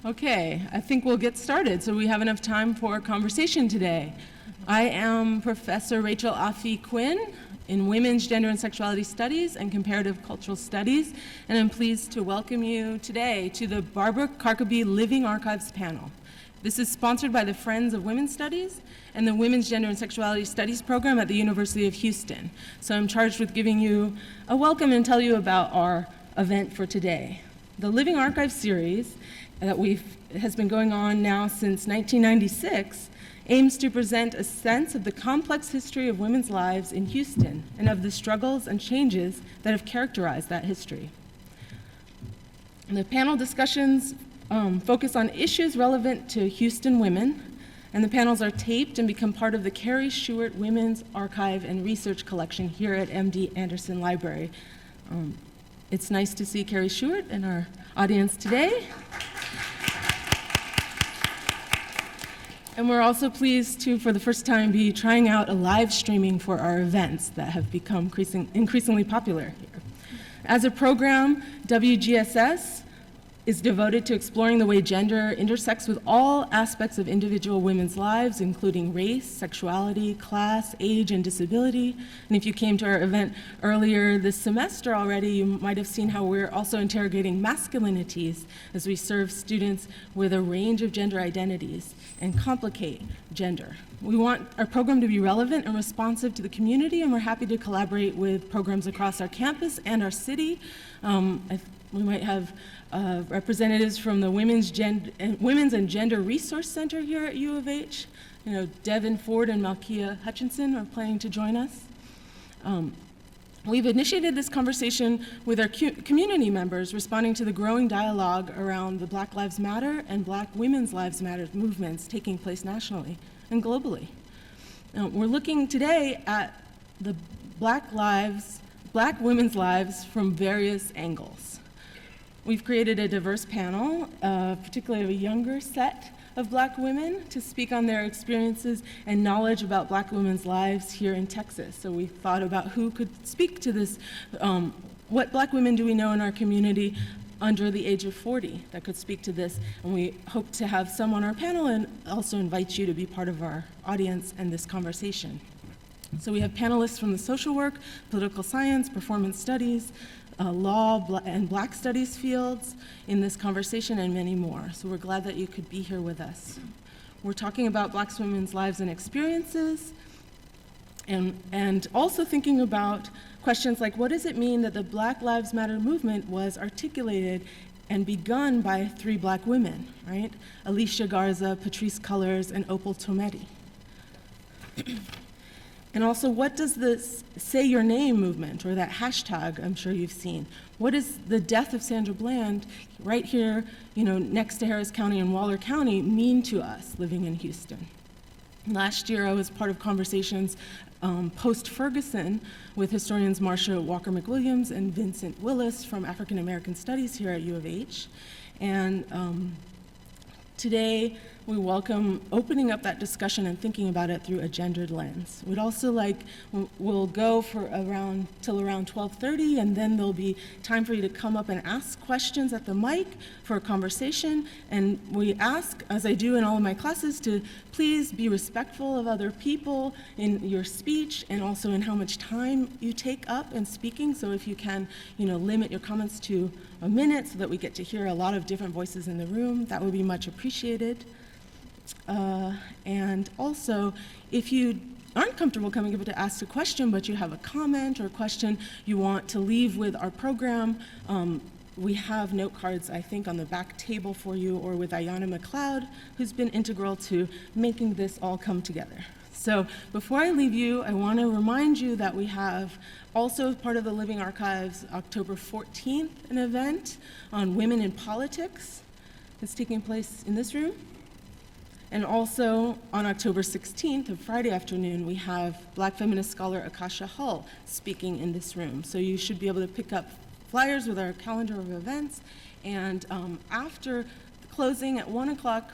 Okay, I think we'll get started so we have enough time for conversation today. I am Professor Rachel Affey Quinn in Women's Gender and Sexuality Studies and Comparative Cultural Studies, and I'm pleased to welcome you today to the Barbara Carkeby Living Archives panel. This is sponsored by the Friends of Women's Studies and the Women's Gender and Sexuality Studies program at the University of Houston. So I'm charged with giving you a welcome and tell you about our event for today. The Living Archives series that has been going on now since 1996 aims to present a sense of the complex history of women's lives in Houston and of the struggles and changes that have characterized that history. The panel discussions focus on issues relevant to Houston women, and the panels are taped and become part of the Carrie Stewart Women's Archive and Research Collection here at MD Anderson Library. It's nice to see Carrie Stewart in our audience today. And we're also pleased to, for the first time, be trying out a live streaming for our events that have become increasingly popular here. As a program, WGSS is devoted to exploring the way gender intersects with all aspects of individual women's lives, including race, sexuality, class, age, and disability. And if you came to our event earlier this semester already, you might have seen how we're also interrogating masculinities as we serve students with a range of gender identities and complicate gender. We want our program to be relevant and responsive to the community, and we're happy to collaborate with programs across our campus and our city. We might have representatives from the Women's and Gender Resource Center here at U of H. You know, Devin Ford and Malkia Hutchinson are planning to join us. We've initiated this conversation with our community members, responding to the growing dialogue around the Black Lives Matter and Black Women's Lives Matter movements taking place nationally and globally. We're looking today at the Black women's lives from various angles. We've created a diverse panel, particularly of a younger set of Black women, to speak on their experiences and knowledge about Black women's lives here in Texas. So we thought about who could speak to this, what Black women do we know in our community under the age of 40 that could speak to this, and we hope to have some on our panel and also invite you to be part of our audience and this conversation. So we have panelists from the social work, political science, performance studies, law and Black studies fields in this conversation, and many more. So we're glad that you could be here with us. We're talking about Black women's lives and experiences, and also thinking about questions like, what does it mean that the Black Lives Matter movement was articulated and begun by 3 Black women, right? Alicia Garza, Patrisse Cullors, and Opal Tometi. And also, what does this Say Your Name movement, or that hashtag I'm sure you've seen, what does the death of Sandra Bland right here, next to Harris County and Waller County mean to us living in Houston? Last year, I was part of conversations post-Ferguson with historians Marcia Walker McWilliams and Vincent Willis from African American Studies here at U of H. And today, we welcome opening up that discussion and thinking about it through a gendered lens. We'd also we'll go for till around 12:30, and then there'll be time for you to come up and ask questions at the mic for a conversation. And we ask, as I do in all of my classes, to please be respectful of other people in your speech and also in how much time you take up in speaking. So if you can, limit your comments to a minute so that we get to hear a lot of different voices in the room, that would be much appreciated. And also, if you aren't comfortable coming up to ask a question, but you have a comment or a question you want to leave with our program, we have note cards, I think, on the back table for you, or with Ayanna McLeod, who's been integral to making this all come together. So before I leave you, I want to remind you that we have also part of the Living Archives, October 14th, an event on women in politics. It's taking place in this room. And also on October 16th, a Friday afternoon, we have Black feminist scholar Akasha Hull speaking in this room. So you should be able to pick up flyers with our calendar of events. And after the closing at 1 o'clock,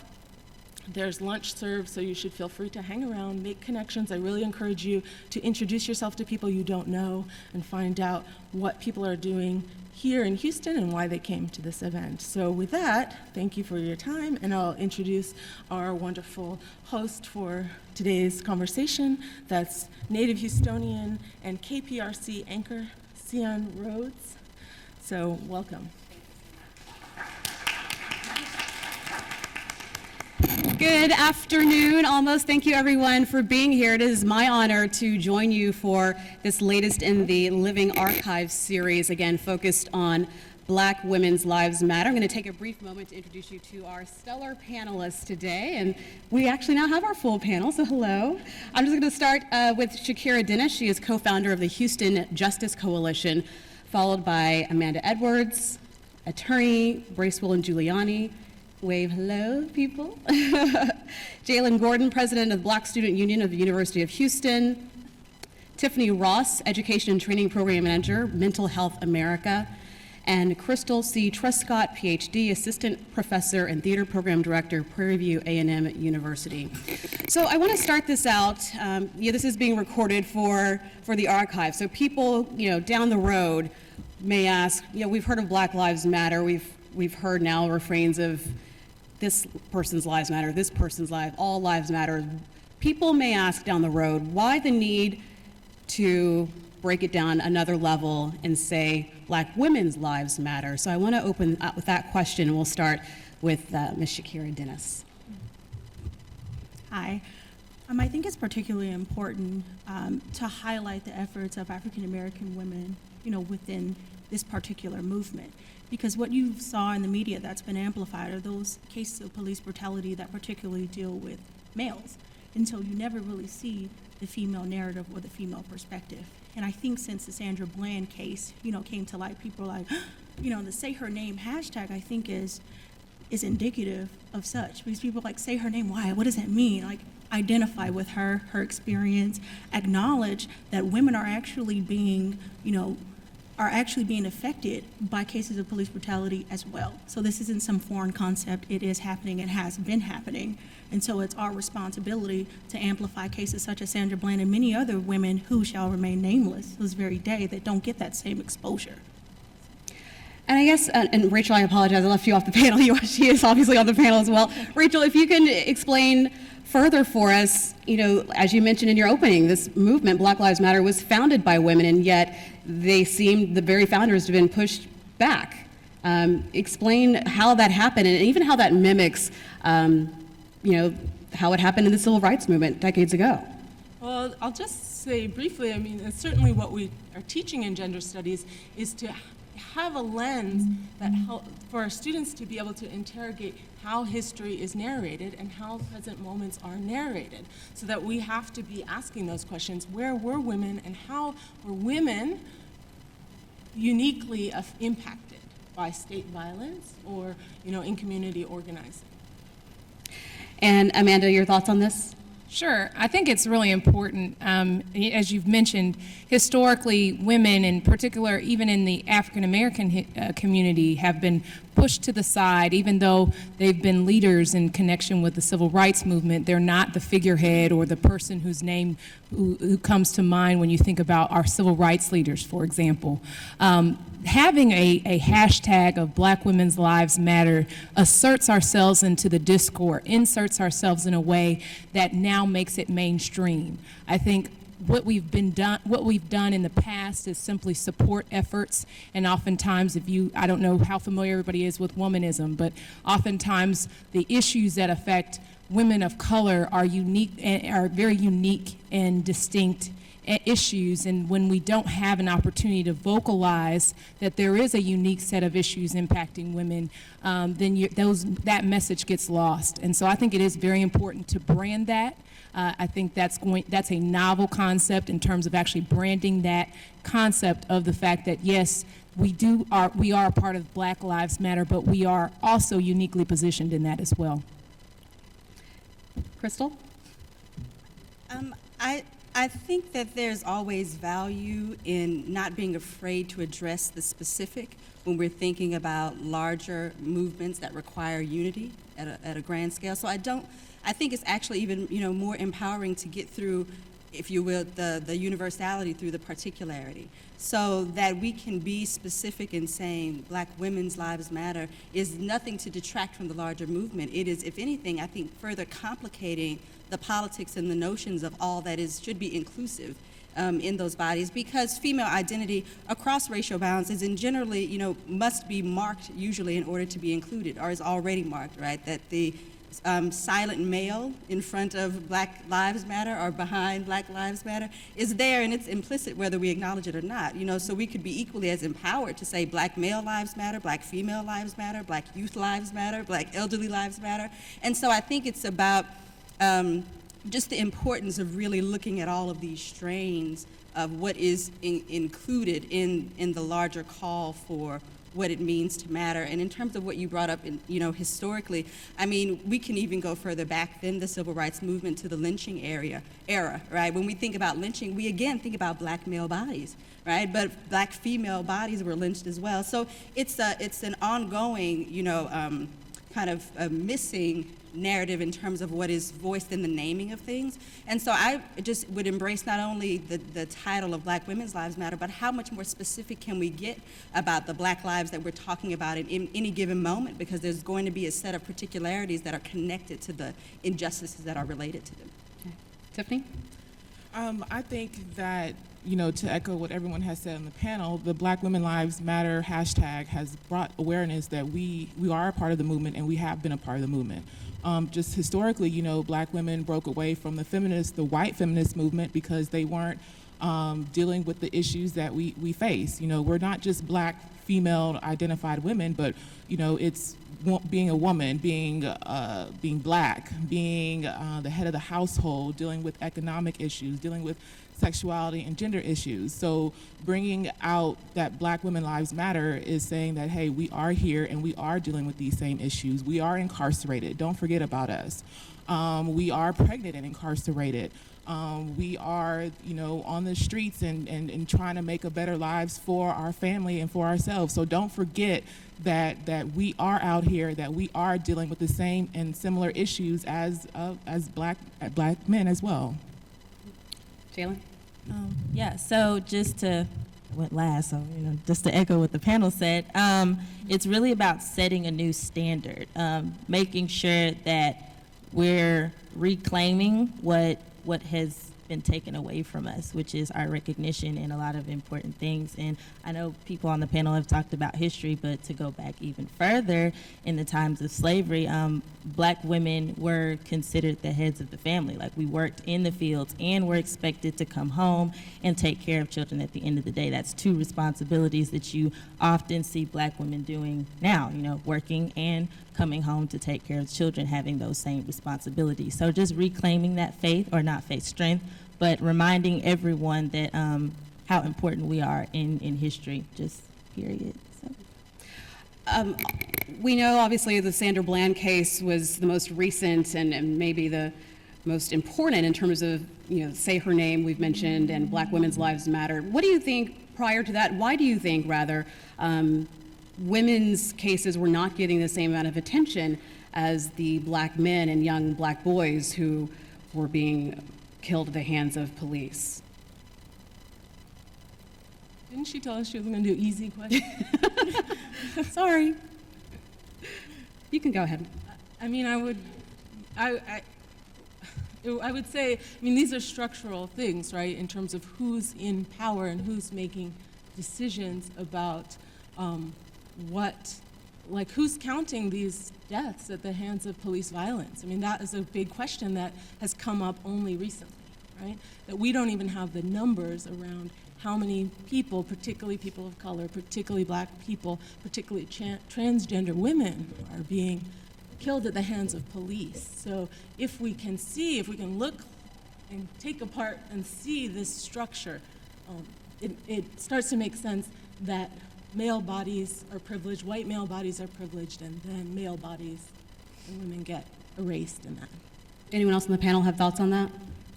There's lunch served, so you should feel free to hang around, make connections. I really encourage you to introduce yourself to people you don't know and find out what people are doing here in Houston and why they came to this event. So with that, thank you for your time, and I'll introduce our wonderful host for today's conversation. That's native Houstonian and KPRC anchor, Syan Rhodes. So welcome. Good afternoon, almost. Thank you, everyone, for being here. It is my honor to join you for this latest in the Living Archives series, again, focused on Black Women's Lives Matter. I'm going to take a brief moment to introduce you to our stellar panelists today, and we actually now have our full panel, so hello. I'm just going to start with Shekira Dennis. She is co-founder of the Houston Justice Coalition, followed by Amanda Edwards, attorney, Bracewell and Giuliani. Wave hello, people. Jalyn Gordon, president of the Black Student Union of the University of Houston. Tiffany Ross, education and training program manager, Mental Health America. And Cristal C. Truscott, PhD, assistant professor and theater program director, Prairie View A&M University. So I want to start this out. This is being recorded for the archive. So people, down the road may ask, we've heard of Black Lives Matter. We've heard now refrains of this person's lives matter, this person's life, all lives matter. People may ask down the road, why the need to break it down another level and say Black women's lives matter? So I want to open up with that question, and we'll start with Ms. Shekira Dennis. Hi. I think it's particularly important to highlight the efforts of African American women, within this particular movement. Because what you saw in the media that's been amplified are those cases of police brutality that particularly deal with males. And so you never really see the female narrative or the female perspective. And I think since the Sandra Bland case, came to light, people are like, the Say Her Name hashtag, I think is indicative of such. Because people are like, say her name, why? What does that mean? Like, identify with her experience, acknowledge that women are actually being, affected by cases of police brutality as well. So this isn't some foreign concept. It is happening. It has been happening. And so it's our responsibility to amplify cases such as Sandra Bland and many other women who shall remain nameless this very day that don't get that same exposure. And I guess, and Rachel, I apologize, I left you off the panel. She is obviously on the panel as well. Rachel, if you can explain further for us, as you mentioned in your opening, this movement, Black Lives Matter, was founded by women, and yet they seem, the very founders, to have been pushed back. Explain how that happened, and even how that mimics, how it happened in the civil rights movement decades ago. Well, I'll just say briefly, certainly what we are teaching in gender studies is to have a lens that for our students to be able to interrogate how history is narrated and how present moments are narrated, so that we have to be asking those questions. Where were women, and how were women uniquely impacted by state violence or, in community organizing? And Amanda, your thoughts on this? Sure. I think it's really important. As you've mentioned, historically, women, in particular, even in the African American community, have been pushed to the side. Even though they've been leaders in connection with the civil rights movement, they're not the figurehead or the person whose name who comes to mind when you think about our civil rights leaders, for example. Having a hashtag of Black Women's Lives Matter asserts ourselves into the discourse, inserts ourselves in a way that now makes it mainstream. I think what we've done in the past is simply support efforts, and oftentimes, I don't know how familiar everybody is with womanism, but oftentimes the issues that affect women of color are very unique and distinct issues, and when we don't have an opportunity to vocalize that there is a unique set of issues impacting women, then that message gets lost. And so I think it is very important to brand that. I think that's a novel concept in terms of actually branding that concept of the fact that yes, we are a part of Black Lives Matter, but we are also uniquely positioned in that as well. Cristal? I think that there's always value in not being afraid to address the specific when we're thinking about larger movements that require unity at a grand scale. So I don't I think it's actually even, more empowering to get through, if you will, the universality through the particularity. So that we can be specific in saying Black women's lives matter is nothing to detract from the larger movement. It is, if anything, I think further complicating the politics and the notions of all that should be inclusive in those bodies, because female identity across racial bounds is generally, must be marked usually in order to be included, or is already marked, right? That the silent male in front of Black Lives Matter or behind Black Lives Matter is there, and it's implicit whether we acknowledge it or not. So we could be equally as empowered to say Black male lives matter, Black female lives matter, Black youth lives matter, Black elderly lives matter. And so I think it's about just the importance of really looking at all of these strains of what is included in the larger call for what it means to matter. And in terms of what you brought up, historically, I mean, we can even go further back than the civil rights movement to the lynching era, right? When we think about lynching, we again think about Black male bodies, right? But Black female bodies were lynched as well. So it's an ongoing, kind of a missing narrative in terms of what is voiced in the naming of things. And so I just would embrace not only the title of Black Women's Lives Matter, but how much more specific can we get about the Black lives that we're talking about in any given moment, because there's going to be a set of particularities that are connected to the injustices that are related to them. Okay. Tiffany? I think that, to echo what everyone has said on the panel, the Black Women Lives Matter hashtag has brought awareness that we are a part of the movement, and we have been a part of the movement. Just historically, Black women broke away from the white feminist movement because they weren't dealing with the issues that we face. We're not just Black female identified women, but it's being a woman, being Black, being the head of the household, dealing with economic issues, dealing with sexuality and gender issues. So bringing out that Black Women Lives Matter is saying that, hey, we are here and we are dealing with these same issues. We are incarcerated. Don't forget about us. We are pregnant and incarcerated. We are, on the streets and trying to make a better lives for our family and for ourselves. So don't forget that we are out here, that we are dealing with the same and similar issues as black men as well. Jalyn? Yeah, so just to, went last, so, just to echo what the panel said, it's really about setting a new standard, making sure that we're reclaiming what has been taken away from us, which is our recognition in a lot of important things. And I know people on the panel have talked about history, but to go back even further, in the times of slavery, Black women were considered the heads of the family. Like, we worked in the fields and were expected to come home and take care of children at the end of the day. That's two responsibilities that you often see Black women doing now, working and coming home to take care of children, having those same responsibilities. So just reclaiming that faith, or not faith, strength, but reminding everyone that how important we are in history, just period. So. We know, obviously, the Sandra Bland case was the most recent and maybe the most important in terms of, Say Her Name, we've mentioned, and Black Women's Lives Matter. What do you think prior to that? Why do you think, rather, women's cases were not getting the same amount of attention as the Black men and young Black boys who were being killed at the hands of police? Didn't she tell us she was going to do easy questions? Sorry. You can go ahead. I mean, I would say, these are structural things, right, in terms of who's in power and who's making decisions about who's counting these deaths at the hands of police violence. That is a big question that has come up only recently, right? That we don't even have the numbers around how many people, particularly people of color, particularly Black people, particularly transgender women, are being killed at the hands of police. So if we can look and take apart and see this structure, it starts to make sense that male bodies are privileged, white male bodies are privileged, and then male bodies and women get erased in that. Anyone else on the panel have thoughts on that?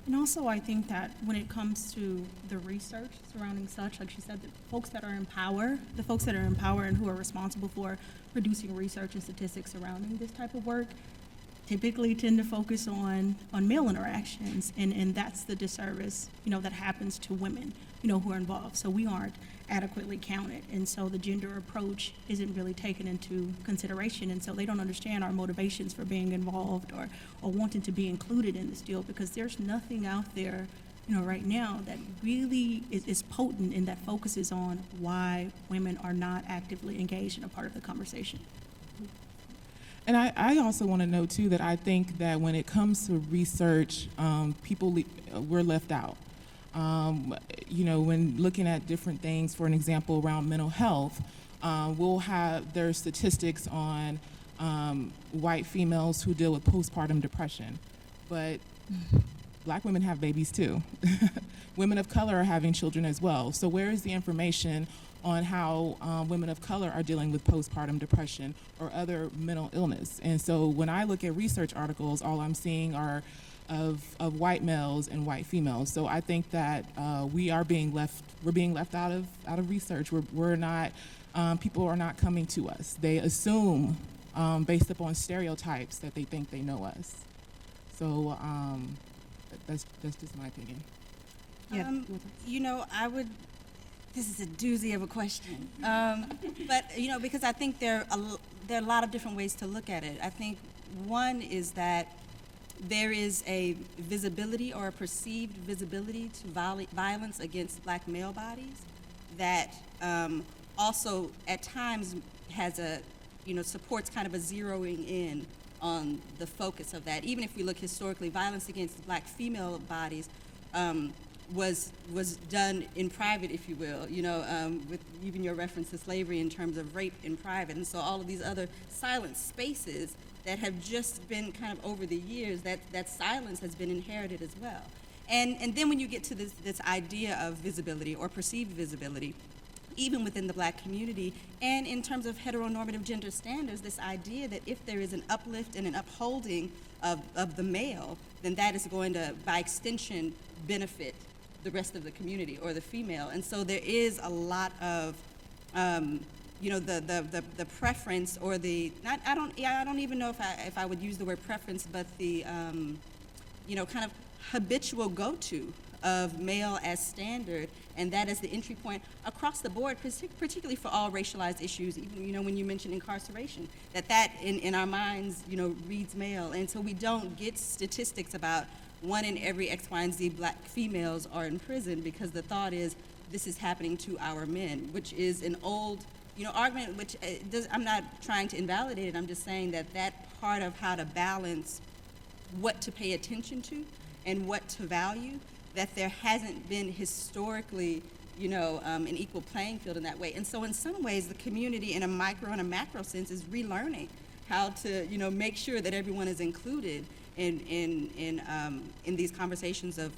And also, I think that when it comes to the research surrounding such, like she said, the folks that are in power and who are responsible for producing research and statistics surrounding this type of work, typically tend to focus on male interactions, and that's the disservice, that happens to women, who are involved. So we aren't adequately counted, and so the gender approach isn't really taken into consideration, and so they don't understand our motivations for being involved or wanting to be included in this deal, because there's nothing out there, right now that really is potent and that focuses on why women are not actively engaged in a part of the conversation. And I also want to note, too, that I think that when it comes to research, we're left out. When looking at different things, for an example, around mental health, there's statistics on white females who deal with postpartum depression. But Black women have babies, too. Women of color are having children as well. So where is the information on how women of color are dealing with postpartum depression or other mental illness? And so when I look at research articles, all I'm seeing are of white males and white females. So I think that we're being left out of research. We're not, people are not coming to us. They assume, based upon stereotypes, that they think they know us. So that's just my opinion. This is a doozy of a question. But, because I think there are a lot of different ways to look at it. I think one is that there is a visibility or a perceived visibility to violence against Black male bodies that also at times has supports kind of a zeroing in on the focus of that. Even if we look historically, violence against Black female bodies was done in private, if you will, with even your reference to slavery in terms of rape in private. And so all of these other silent spaces that have just been kind of over the years, that silence has been inherited as well. And then when you get to this idea of visibility or perceived visibility, even within the Black community, and in terms of heteronormative gender standards, this idea that if there is an uplift and an upholding of the male, then that is going to, by extension, benefit the rest of the community or the female. And so there is a lot of, the preference or I don't even know if I would use the word preference, but the, kind of habitual go-to of male as standard, and that is the entry point across the board, particularly for all racialized issues, even, when you mention incarceration, that in our minds, reads male. And so we don't get statistics about 1 in every X, Y, and Z Black females are in prison, because the thought is this is happening to our men, which is an old, argument, which I'm not trying to invalidate it. I'm just saying that part of how to balance what to pay attention to and what to value, that there hasn't been historically, an equal playing field in that way. And so in some ways, the community in a micro and a macro sense is relearning how to, make sure that everyone is included in these conversations of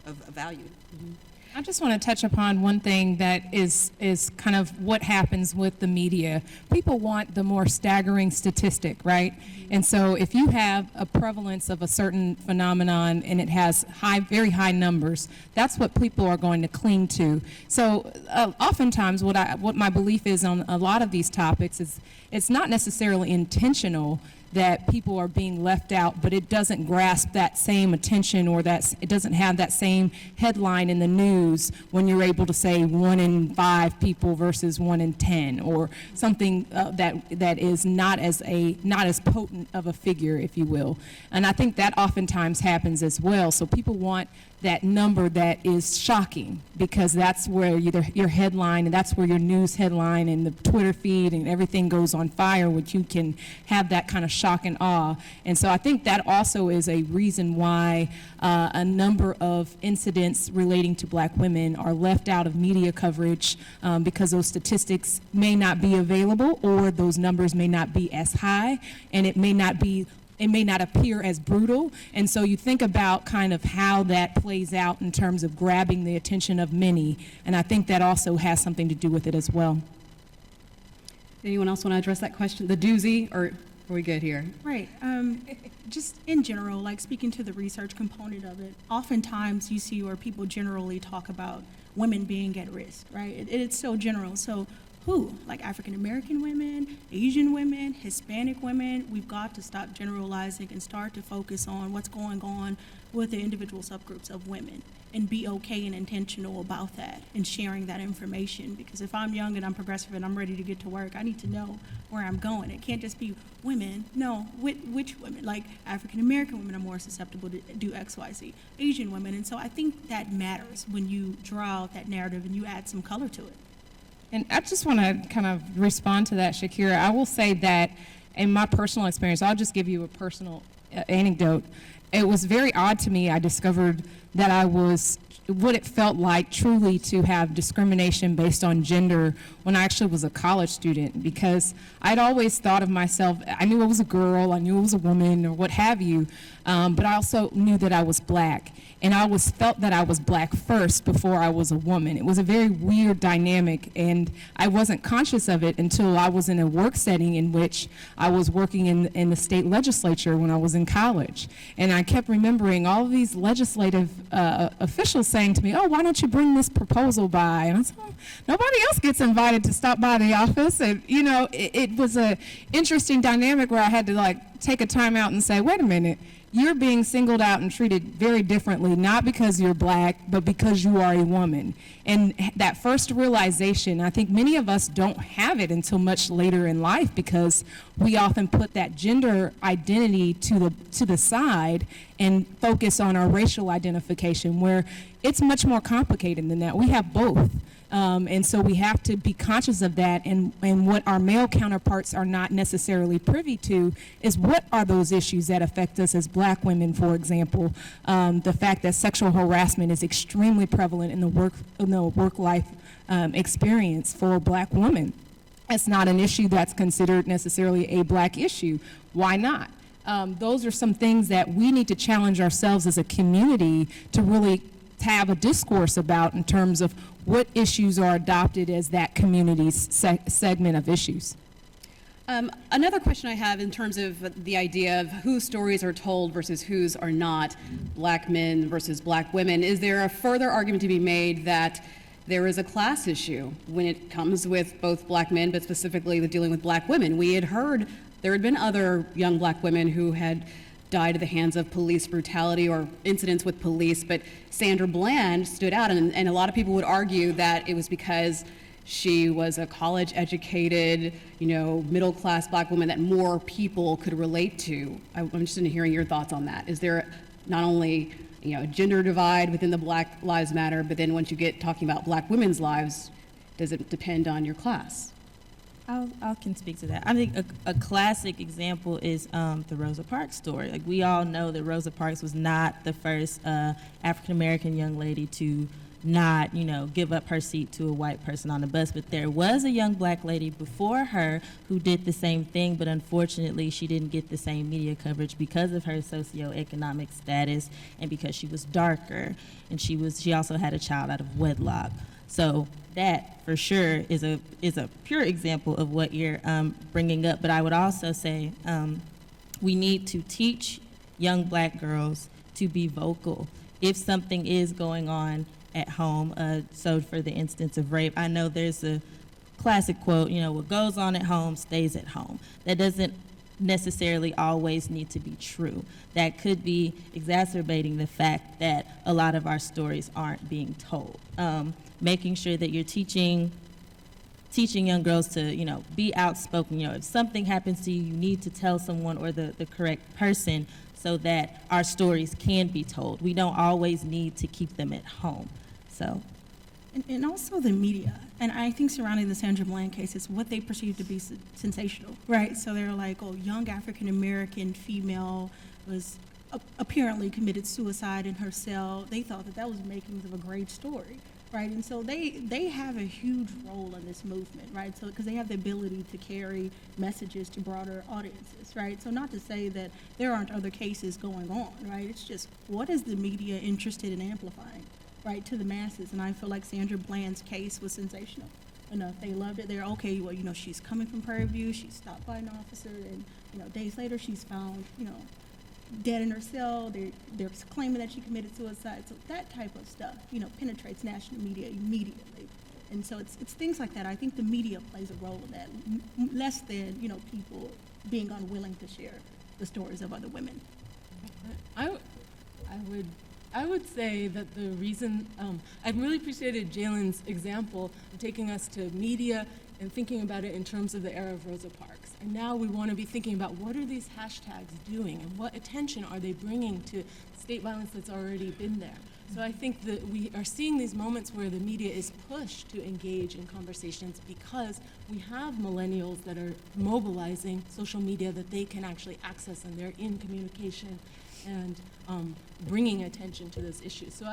value. Mm-hmm. I just want to touch upon one thing that is kind of what happens with the media. People want the more staggering statistic, right? And so if you have a prevalence of a certain phenomenon and it has very high numbers, that's what people are going to cling to. So oftentimes what my belief is on a lot of these topics is it's not necessarily intentional that people are being left out, but it doesn't grasp that same attention, or it doesn't have that same headline in the news when you're able to say 1 in 5 people versus 1 in 10, or something that is not as potent of a figure, if you will. And I think that oftentimes happens as well. So people want that number that is shocking, because that's where your headline, and that's where your news headline and the Twitter feed and everything goes on fire, which you can have that kind of shock and awe. And so I think that also is a reason why a number of incidents relating to Black women are left out of media coverage, because those statistics may not be available, or those numbers may not be as high, and it may not appear as brutal. And so you think about kind of how that plays out in terms of grabbing the attention of many, and I think that also has something to do with it as well. Anyone else want to address that question? The doozy, or are we good here? Right. Just in general, like speaking to the research component of it, oftentimes you see where people generally talk about women being at risk, right? It's so general. So who? Like African American women, Asian women, Hispanic women. We've got to stop generalizing and start to focus on what's going on with the individual subgroups of women and be okay and intentional about that and sharing that information. Because if I'm young and I'm progressive and I'm ready to get to work, I need to know where I'm going. It can't just be women. No, which women? Like African American women are more susceptible to do X, Y, Z. Asian women. And so I think that matters when you draw out that narrative and you add some color to it. And I just want to kind of respond to that, Shekira. I will say that in my personal experience, I'll just give you a personal anecdote. It was very odd to me. I discovered that I was what it felt like truly to have discrimination based on gender when I actually was a college student, because I'd always thought of myself, I knew I was a girl, I knew I was a woman or what have you, but I also knew that I was black. And I always felt that I was black first before I was a woman. It was a very weird dynamic, and I wasn't conscious of it until I was in a work setting in which I was working in the state legislature when I was in college. And I kept remembering all of these legislative officials saying to me, oh, why don't you bring this proposal by? And I said, oh, nobody else gets invited to stop by the office. And, you know, it was a interesting dynamic where I had to, like, take a time out and say, wait a minute. You're being singled out and treated very differently, not because you're black, but because you are a woman. And that first realization, I think many of us don't have it until much later in life, because we often put that gender identity to the side and focus on our racial identification, where it's much more complicated than that. We have both. And so we have to be conscious of that, and what our male counterparts are not necessarily privy to is what are those issues that affect us as black women, for example. The fact that sexual harassment is extremely prevalent in the work-life experience for black women. It's not an issue that's considered necessarily a black issue. Why not? Those are some things that we need to challenge ourselves as a community to really have a discourse about in terms of what issues are adopted as that community's segment of issues. Another question I have in terms of the idea of whose stories are told versus whose are not, black men versus black women, is there a further argument to be made that there is a class issue when it comes with both black men, but specifically with dealing with black women? We had heard there had been other young black women who had died at the hands of police brutality or incidents with police, but Sandra Bland stood out, and a lot of people would argue that it was because she was a college-educated, middle-class black woman that more people could relate to. I'm interested in hearing your thoughts on that. Is there not only a gender divide within the Black Lives Matter, but then once you get talking about black women's lives, does it depend on your class? I can speak to that. I think a classic example is the Rosa Parks story. Like, we all know that Rosa Parks was not the first African American young lady to not, give up her seat to a white person on the bus, but there was a young black lady before her who did the same thing, but unfortunately she didn't get the same media coverage because of her socioeconomic status and because she was darker, and she also had a child out of wedlock. So that, for sure, is a pure example of what you're bringing up. But I would also say we need to teach young black girls to be vocal if something is going on at home. So for the instance of rape, I know there's a classic quote, what goes on at home stays at home. That doesn't necessarily always need to be true. That could be exacerbating the fact that a lot of our stories aren't being told. Making sure that you're teaching young girls to, be outspoken. If something happens to you, you need to tell someone or the correct person so that our stories can be told. We don't always need to keep them at home. So. And also the media. And I think surrounding the Sandra Bland case, it's what they perceive to be sensational, right? So they're like, oh, young African-American female was apparently committed suicide in her cell. They thought that was makings of a great story. Right, and so they have a huge role in this movement, right? So because they have the ability to carry messages to broader audiences, right? So not to say that there aren't other cases going on, right? It's just what is the media interested in amplifying, right, to the masses? And I feel like Sandra Bland's case was sensational enough. They loved it. They're okay. Well, she's coming from Prairie View. She's stopped by an officer, and days later she's found, dead in her cell. They're claiming that she committed suicide. So that type of stuff, penetrates national media immediately. And so it's things like that. I think the media plays a role in that, less than, people being unwilling to share the stories of other women. I would say that the reason, I really appreciated Jalyn's example of taking us to media and thinking about it in terms of the era of Rosa Parks. And now we want to be thinking about what are these hashtags doing and what attention are they bringing to state violence that's already been there. So I think that we are seeing these moments where the media is pushed to engage in conversations because we have millennials that are mobilizing social media that they can actually access, and they're in communication and bringing attention to those issues. So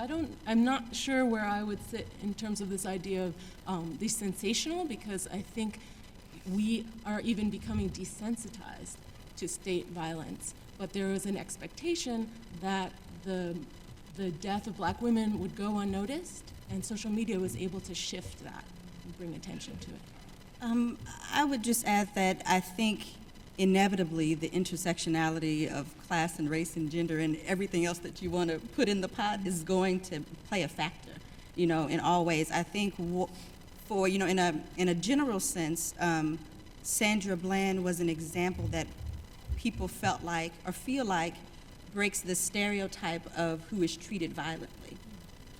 I'm not sure where I would sit in terms of this idea of the sensational, because I think we are even becoming desensitized to state violence. But there is an expectation that the death of Black women would go unnoticed, and social media was able to shift that and bring attention to it. I would just add that I think inevitably the intersectionality of class and race and gender and everything else that you want to put in the pot is going to play a factor, in all ways. I think for, in a general sense, Sandra Bland was an example that people felt like or feel like breaks the stereotype of who is treated violently,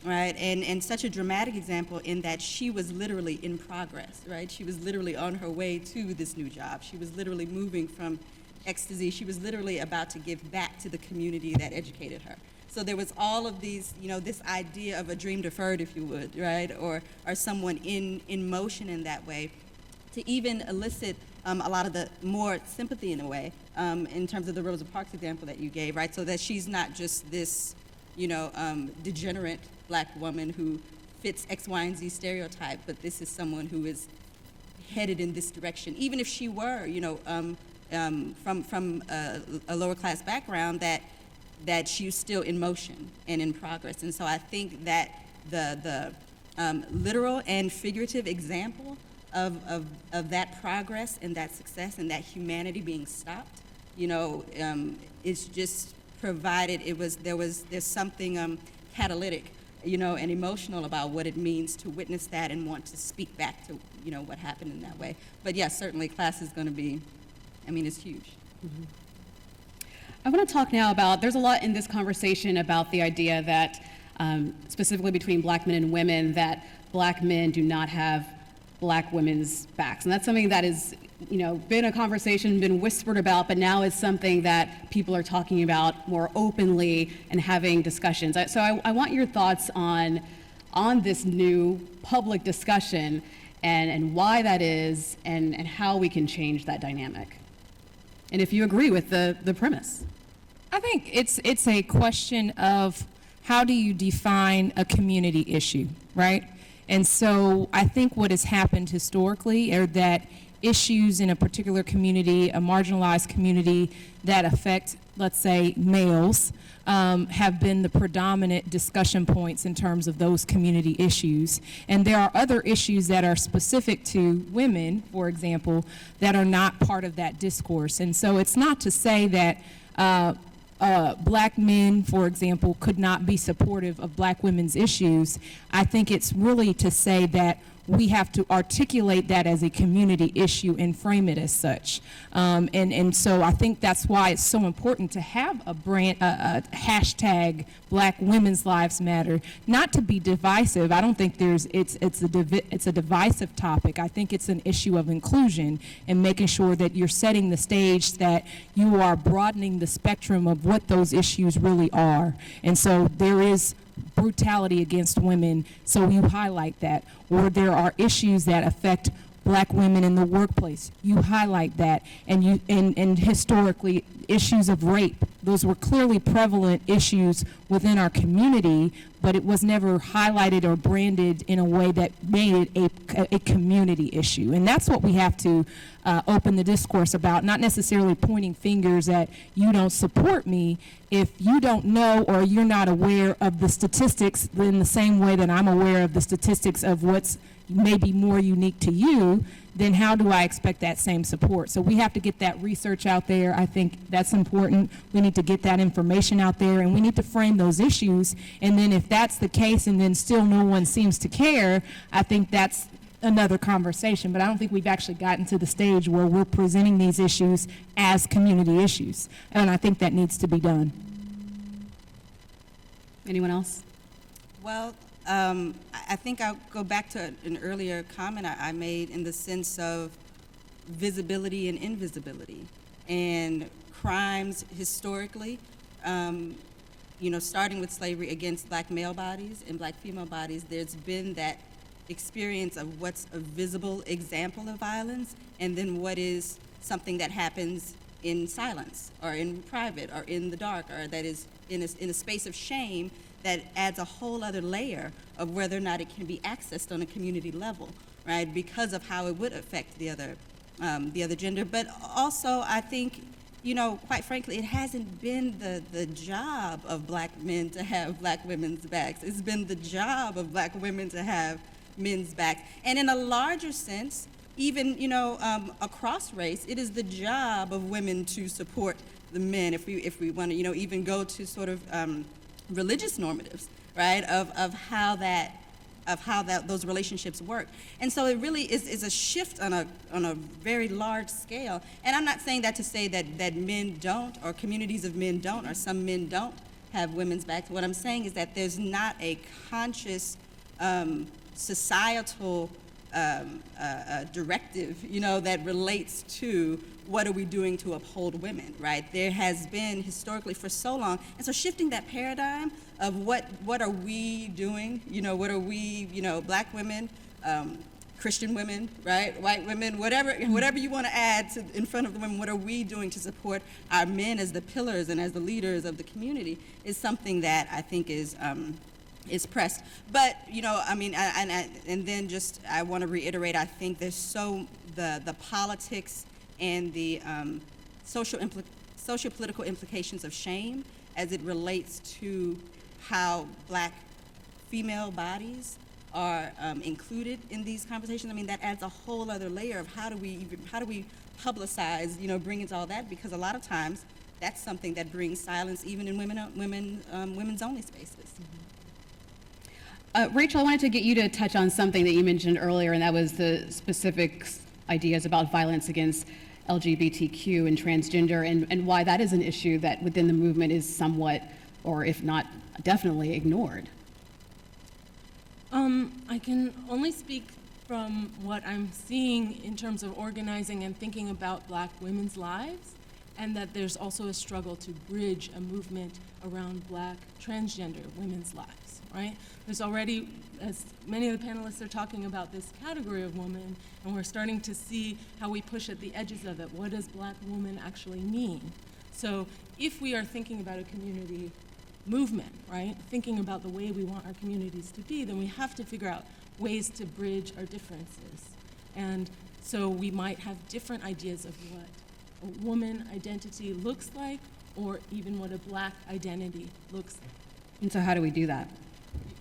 right? And such a dramatic example in that she was literally in progress, right? She was literally on her way to this new job. She was literally moving from ecstasy. She was literally about to give back to the community that educated her. So there was all of these, this idea of a dream deferred, if you would, right? Or someone in motion in that way to even elicit a lot of the more sympathy in a way, in terms of the Rosa Parks example that you gave, right? So that she's not just this, degenerate Black woman who fits X, Y, and Z stereotype, but this is someone who is headed in this direction. Even if she were, from a lower class background, that she's still in motion and in progress. And so I think that the literal and figurative example of that progress and that success and that humanity being stopped, it's just provided there's something catalytic, and emotional about what it means to witness that and want to speak back to, what happened in that way. But yes, certainly class is going to be, it's huge. Mm-hmm. I want to talk now about, there's a lot in this conversation about the idea that, specifically between Black men and women, that Black men do not have Black women's backs. And that's something that is, been a conversation, been whispered about, but now is something that people are talking about more openly and having discussions. So I want your thoughts on this new public discussion and why that is and how we can change that dynamic. And if you agree with the premise. I think it's a question of how do you define a community issue, right? And so I think what has happened historically are that issues in a particular community, a marginalized community that affect, let's say, males, have been the predominant discussion points in terms of those community issues. And there are other issues that are specific to women, for example, that are not part of that discourse. And so it's not to say that Black men, for example, could not be supportive of Black women's issues. I think it's really to say that we have to articulate that as a community issue and frame it as such. And so I think that's why it's so important to have a hashtag Black Women's Lives Matter, not to be divisive. I don't think it's a divisive topic. I think it's an issue of inclusion and making sure that you're setting the stage, that you are broadening the spectrum of what those issues really are. And so there is brutality against women, so you highlight that. Or there are issues that affect Black women in the workplace, you highlight that. And historically, issues of rape, those were clearly prevalent issues within our community, but it was never highlighted or branded in a way that made it a community issue. And that's what we have to open the discourse about, not necessarily pointing fingers at you don't support me. If you don't know or you're not aware of the statistics in the same way that I'm aware of the statistics of what's may be more unique to you, then how do I expect that same support? So we have to get that research out there. I think that's important. We need to get that information out there, and we need to frame those issues. And then if that's the case and then still no one seems to care, I think that's another conversation. But I don't think we've actually gotten to the stage where we're presenting these issues as community issues. And I think that needs to be done. Anyone else? Well, I think I'll go back to an earlier comment I made in the sense of visibility and invisibility. And crimes historically, starting with slavery against black male bodies and black female bodies, there's been that experience of what's a visible example of violence and then what is something that happens in silence or in private or in the dark or that is in a space of shame that adds a whole other layer of whether or not it can be accessed on a community level, right? Because of how it would affect the other gender. But also, I think, quite frankly, it hasn't been the job of black men to have black women's backs. It's been the job of black women to have men's backs. And in a larger sense, even, across race, it is the job of women to support the men. If we want to, even go to sort of religious normatives, right, of how those relationships work. And so it really is a shift on a very large scale. And I'm not saying that to say that men don't, or communities of men don't, or some men don't have women's backs. What I'm saying is that there's not a conscious societal directive, that relates to what are we doing to uphold women, right? There has been historically for so long, and so shifting that paradigm of what are we doing, what are we, black women, Christian women, right, white women, whatever you want to add to in front of the women, what are we doing to support our men as the pillars and as the leaders of the community is something that I think is pressed. But, and then just I want to reiterate, I think there's the politics and the social-political implications of shame as it relates to how black female bodies are included in these conversations. That adds a whole other layer of how do we publicize, bring into all that, because a lot of times that's something that brings silence even in women's only spaces. Rachel, I wanted to get you to touch on something that you mentioned earlier, and that was the specific ideas about violence against LGBTQ and transgender, and why that is an issue that within the movement is somewhat, or if not definitely, ignored. I can only speak from what I'm seeing in terms of organizing and thinking about black women's lives, and that there's also a struggle to bridge a movement around black transgender women's lives, right? There's already, as many of the panelists are talking about this category of woman, and we're starting to see how we push at the edges of it. What does black woman actually mean? So if we are thinking about a community movement, right, thinking about the way we want our communities to be, then we have to figure out ways to bridge our differences. And so we might have different ideas of what a woman identity looks like, or even what a black identity looks like. And so how do we do that?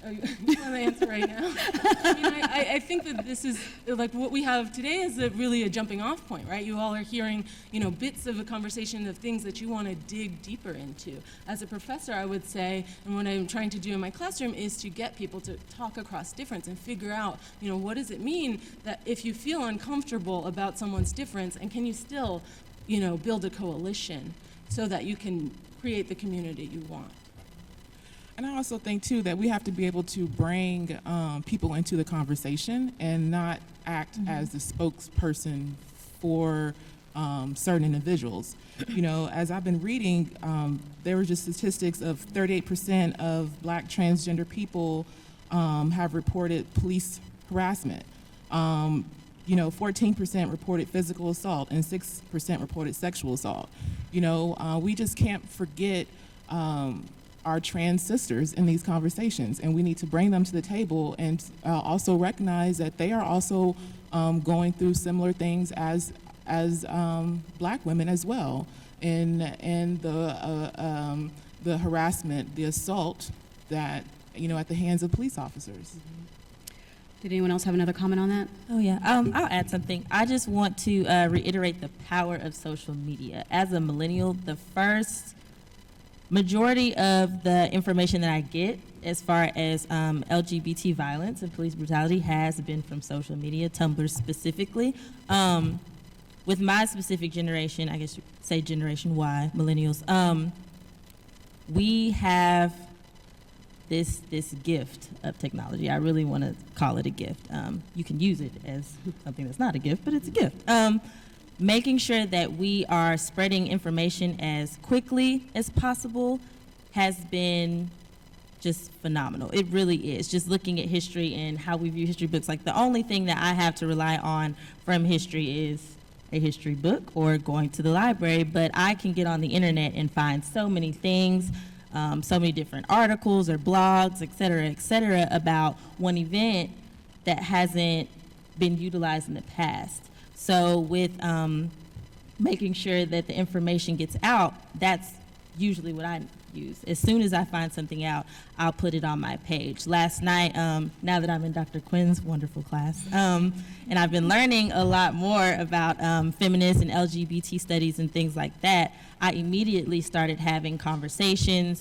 You want to answer right now? I think that this is, like, what we have today is really a jumping off point, right? You all are hearing, bits of a conversation of things that you want to dig deeper into. As a professor, I would say, and what I'm trying to do in my classroom is to get people to talk across difference and figure out, what does it mean that if you feel uncomfortable about someone's difference, and can you still, build a coalition so that you can create the community you want? And I also think, too, that we have to be able to bring people into the conversation and not act as the spokesperson for certain individuals. As I've been reading, there were just statistics of 38% of black transgender people have reported police harassment. 14% reported physical assault and 6% reported sexual assault. We just can't forget our trans sisters in these conversations, and we need to bring them to the table and also recognize that they are also going through similar things as black women as well, and the harassment, the assault that at the hands of police officers. Did anyone else have another comment on that? Oh, yeah. I'll add something. I just want to reiterate the power of social media. As a millennial, the first majority of the information that I get as far as LGBT violence and police brutality has been from social media, Tumblr specifically. With my specific generation, I guess you could say Generation Y, millennials, we have this gift of technology. I really want to call it a gift. You can use it as something that's not a gift, but it's a gift. Making sure that we are spreading information as quickly as possible has been just phenomenal. It really is. Just looking at history and how we view history books, like the only thing that I have to rely on from history is a history book or going to the library, but I can get on the internet and find so many things, so many different articles or blogs, et cetera, about one event that hasn't been utilized in the past. So with making sure that the information gets out, that's usually what I use. As soon as I find something out, I'll put it on my page. Last night, now that I'm in Dr. Quinn's wonderful class, and I've been learning a lot more about feminist and LGBT studies and things like that, I immediately started having conversations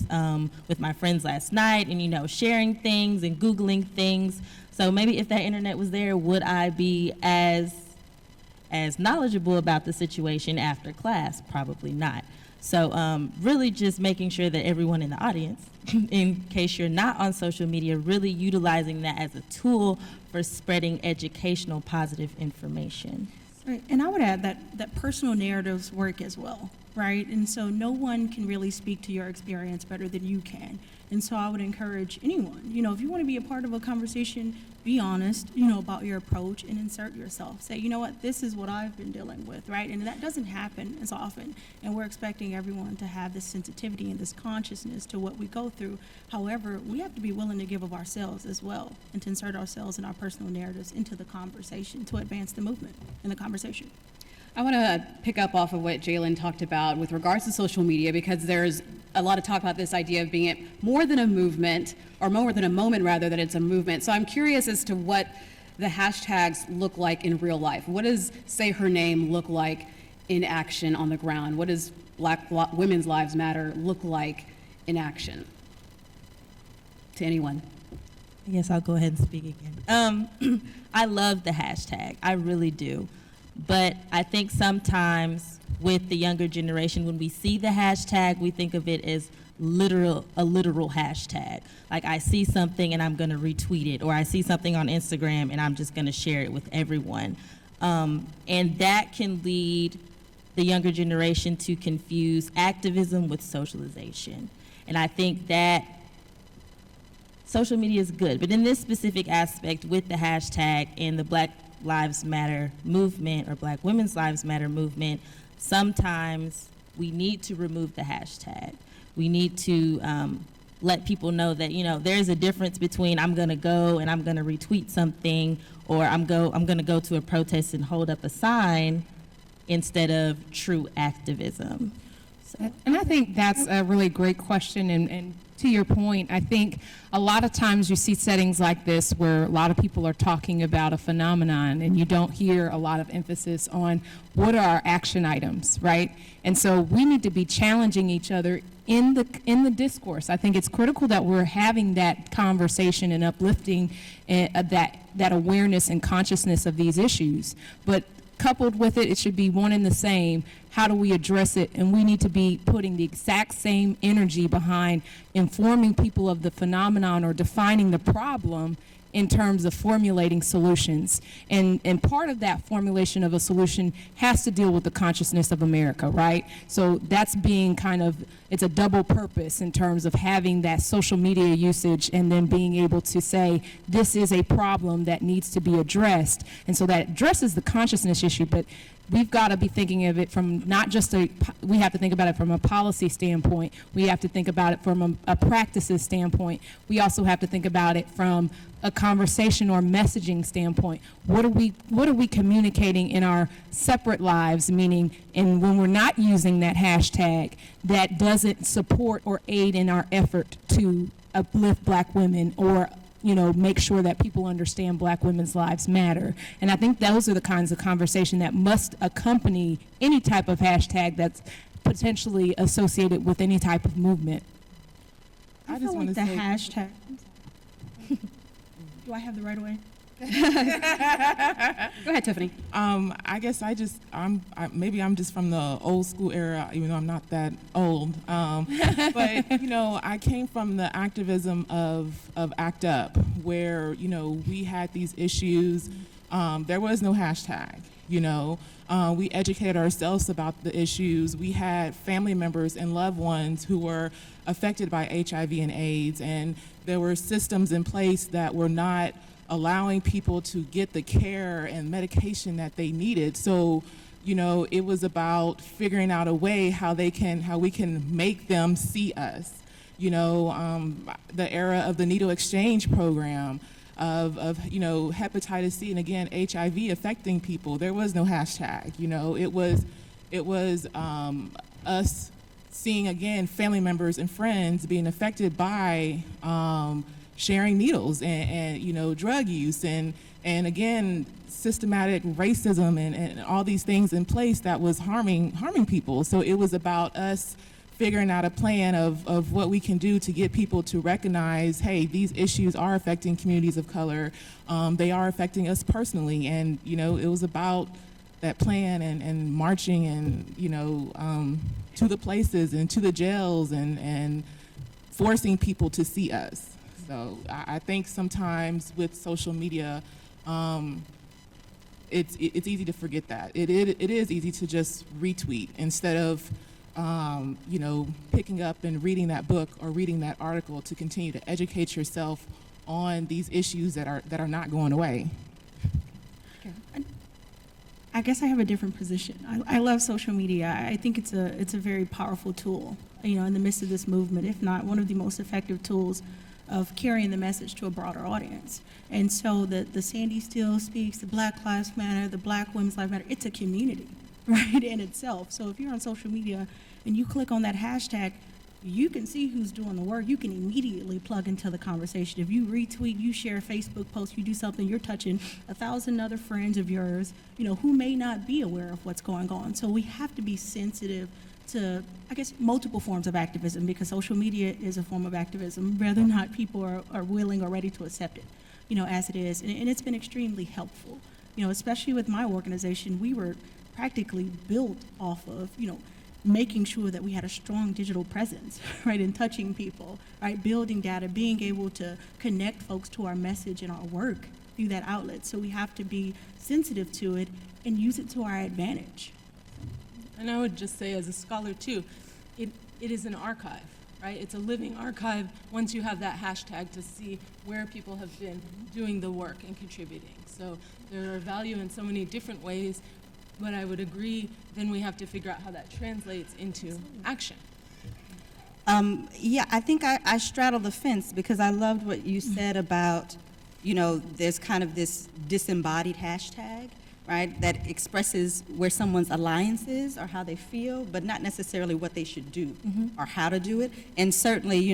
with my friends last night and, sharing things and Googling things. So maybe if that internet was there, would I be as knowledgeable about the situation after class? Probably not. So really just making sure that everyone in the audience, in case you're not on social media, really utilizing that as a tool for spreading educational positive information. Right, and I would add that personal narratives work as well, right? And so no one can really speak to your experience better than you can. And so I would encourage anyone, if you want to be a part of a conversation, be honest, about your approach and insert yourself. Say, this is what I've been dealing with, right? And that doesn't happen as often. And we're expecting everyone to have this sensitivity and this consciousness to what we go through. However, we have to be willing to give of ourselves as well and to insert ourselves and our personal narratives into the conversation to advance the movement and the conversation. I want to pick up off of what Jalyn talked about with regards to social media, because there's a lot of talk about this idea of being it more than a movement, or more than a moment rather, that it's a movement. So I'm curious as to what the hashtags look like in real life. What does Say Her Name look like in action on the ground? What does Black Women's Lives Matter look like in action? To anyone. I guess I'll go ahead and speak again. I love the hashtag. I really do. But I think sometimes with the younger generation, when we see the hashtag, we think of it as a literal hashtag. Like I see something and I'm going to retweet it, or I see something on Instagram and I'm just going to share it with everyone. And that can lead the younger generation to confuse activism with socialization. And I think that social media is good, but in this specific aspect with the hashtag and the Black Lives Matter movement or Black Women's Lives Matter movement, sometimes we need to remove the hashtag. We need to let people know that, there's a difference between I'm going to go and I'm going to retweet something, or I'm going to go to a protest and hold up a sign instead of true activism. So. And I think that's a really great question. And to your point, I think a lot of times you see settings like this where a lot of people are talking about a phenomenon and you don't hear a lot of emphasis on what are our action items, right? And so we need to be challenging each other in the discourse. I think it's critical that we're having that conversation and uplifting that awareness and consciousness of these issues. But coupled with it, it should be one and the same. How do we address it? And we need to be putting the exact same energy behind informing people of the phenomenon or defining the problem in terms of formulating solutions. And part of that formulation of a solution has to deal with the consciousness of America, right? So that's being it's a double purpose in terms of having that social media usage and then being able to say, this is a problem that needs to be addressed. And so that addresses the consciousness issue, but we've got to be thinking of it from not just we have to think about it from a policy standpoint. We have to think about it from a practices standpoint. We also have to think about it from a conversation or messaging standpoint. What are we communicating in our separate lives, meaning when we're not using that hashtag that doesn't support or aid in our effort to uplift Black women or make sure that people understand Black women's lives matter. And I think those are the kinds of conversation that must accompany any type of hashtag that's potentially associated with any type of movement. I just feel wanna like the say- hashtag. Do I have the right of way? Go ahead, Tiffany. I guess maybe I'm just from the old school era, even though I'm not that old. But I came from the activism of ACT UP, where we had these issues. There was no hashtag. We educated ourselves about the issues. We had family members and loved ones who were affected by HIV and AIDS, and there were systems in place that were not allowing people to get the care and medication that they needed. So, it was about figuring out a way how we can make them see us. The era of the needle exchange program, of hepatitis C and again HIV affecting people. There was no hashtag. It was us seeing again family members and friends being affected by sharing needles and drug use and again systematic racism and all these things in place that was harming people. So it was about us figuring out a plan of what we can do to get people to recognize, hey, these issues are affecting communities of color. They are affecting us personally. And, it was about that plan and marching and, to the places and to the jails and forcing people to see us. So I think sometimes with social media, it's easy to forget that. It is easy to just retweet instead of picking up and reading that book or reading that article to continue to educate yourself on these issues that are not going away. I guess I have a different position. I love social media. I think it's a very powerful tool, in the midst of this movement, if not one of the most effective tools of carrying the message to a broader audience. And so the Sandy Still Speaks, the Black Lives Matter, the Black Women's Lives Matter, it's a community, right, in itself. So if you're on social media and you click on that hashtag, you can see who's doing the work. You can immediately plug into the conversation. If you retweet, you share a Facebook post, you do something, you're touching 1,000 other friends of yours, who may not be aware of what's going on. So we have to be sensitive to, I guess, multiple forms of activism, because social media is a form of activism, whether or not people are willing or ready to accept it, as it is. And it's been extremely helpful, especially with my organization. We were practically built off of, making sure that we had a strong digital presence, right, in touching people, right, building data, being able to connect folks to our message and our work through that outlet. So we have to be sensitive to it and use it to our advantage. And I would just say, as a scholar too, it is an archive, right? It's a living archive once you have that hashtag to see where people have been doing the work and contributing. So there are value in so many different ways, but I would agree, then we have to figure out how that translates into action. I think I straddle the fence, because I loved what you said about, there's kind of this disembodied hashtag, right, that expresses where someone's alliance is or how they feel, but not necessarily what they should do or how to do it. And certainly,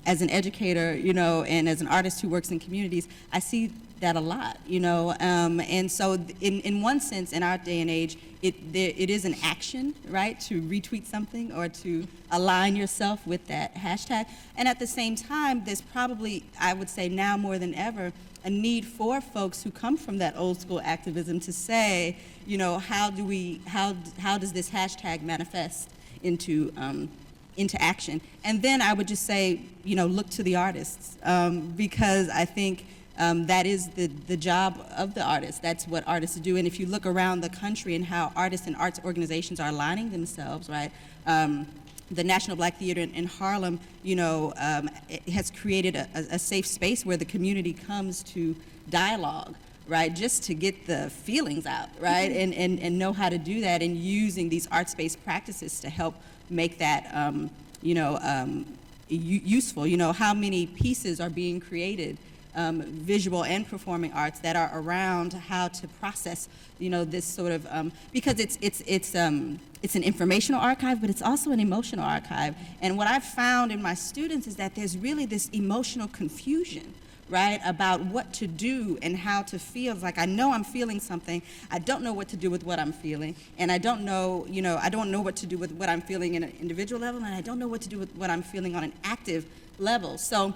as an educator, and as an artist who works in communities, I see that a lot, and so in one sense, in our day and age, it is an action, right, to retweet something or to align yourself with that hashtag. And at the same time, there's probably, I would say now more than ever, a need for folks who come from that old school activism to say, how does this hashtag manifest into action? And then I would just say, look to the artists, because I think that is the job of the artist. That's what artists do. And if you look around the country and how artists and arts organizations are aligning themselves, right? The National Black Theater in Harlem, it has created a safe space where the community comes to dialogue, right? Just to get the feelings out, right? And know how to do that, and using these arts-based practices to help make that, useful. How many pieces are being created, visual and performing arts, that are around how to process, this sort of, because it's an informational archive, but it's also an emotional archive. And what I've found in my students is that there's really this emotional confusion, right, about what to do and how to feel. It's like, I know I'm feeling something, I don't know what to do with what I'm feeling, and I don't know, I don't know what to do with what I'm feeling in an individual level, and I don't know what to do with what I'm feeling on an active level. So,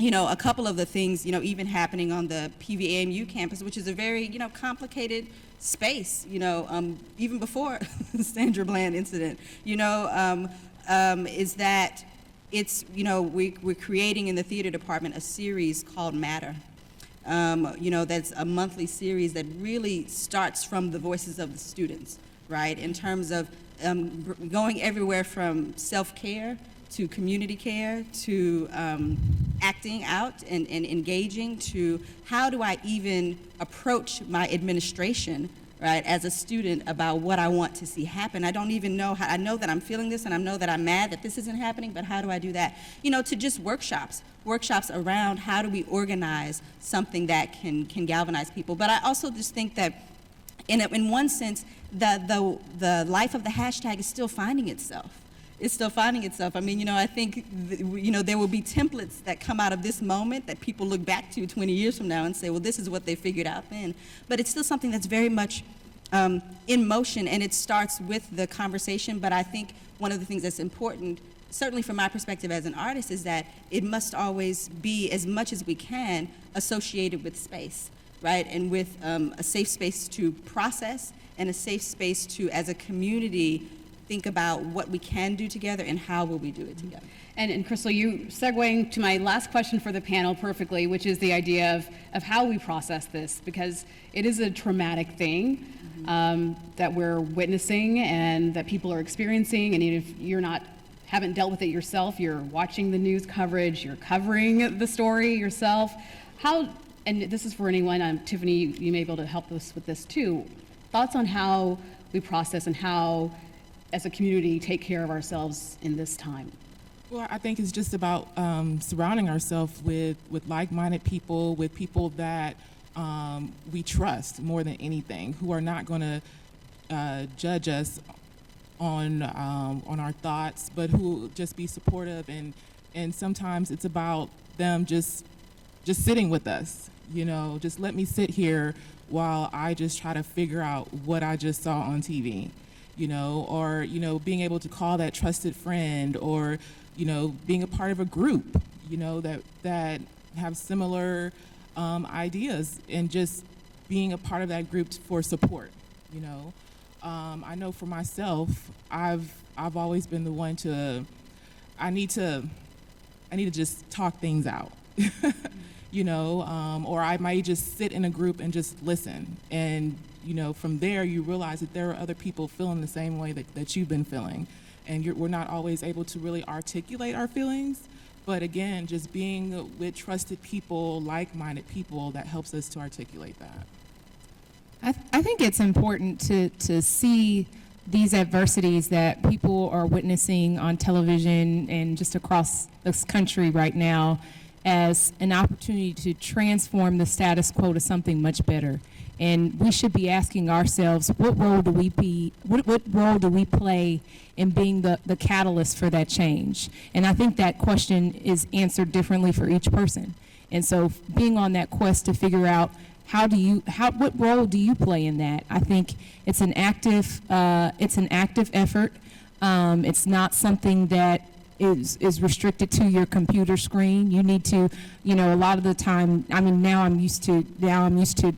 a couple of the things, even happening on the PVAMU campus, which is a very, complicated space, even before the Sandra Bland incident, is that it's, we're creating in the theater department a series called Matter. That's a monthly series that really starts from the voices of the students, right? In terms of going everywhere from self-care to community care to acting out and engaging to how do I even approach my administration, right, as a student about what I want to see happen. I don't even know how. I know that I'm feeling this and I know that I'm mad that this isn't happening, but how do I do that? To just workshops around how do we organize something that can galvanize people. But I also just think that in one sense, the life of the hashtag is still finding itself. It's still finding itself. I mean, I think, there will be templates that come out of this moment that people look back to 20 years from now and say, well, this is what they figured out then. But it's still something that's very much in motion, and it starts with the conversation. But I think one of the things that's important, certainly from my perspective as an artist, is that it must always be, as much as we can, associated with space, right? And with a safe space to process and a safe space to, as a community, think about what we can do together and how will we do it together. And Cristal, you segueing to my last question for the panel perfectly, which is the idea of how we process this, because it is a traumatic thing that we're witnessing and that people are experiencing, and even if you're haven't dealt with it yourself, you're watching the news coverage, you're covering the story yourself. And this is for anyone, Tiffany, you may be able to help us with this too, thoughts on how we process and how as a community take care of ourselves in this time? Well, I think it's just about surrounding ourselves with like-minded people, with people that we trust more than anything, who are not going to judge us on our thoughts, but who just be supportive. And sometimes it's about them just sitting with us, just let me sit here while I just try to figure out what I just saw on TV. Or, being able to call that trusted friend, or, being a part of a group, that have similar ideas, and just being a part of that group for support, I know for myself, I've always been the one I need to just talk things out, or I might just sit in a group and just listen, and from there you realize that there are other people feeling the same way that you've been feeling. And we're not always able to really articulate our feelings, but again, just being with trusted people, like-minded people, that helps us to articulate that. I think it's important to see these adversities that people are witnessing on television and just across this country right now as an opportunity to transform the status quo to something much better. And we should be asking ourselves, what role do we play in being the catalyst for that change? And I think that question is answered differently for each person. And so being on that quest to figure out what role do you play in that? I think it's an active effort. It's not something that is restricted to your computer screen. You need to, a lot of the time, now I'm used to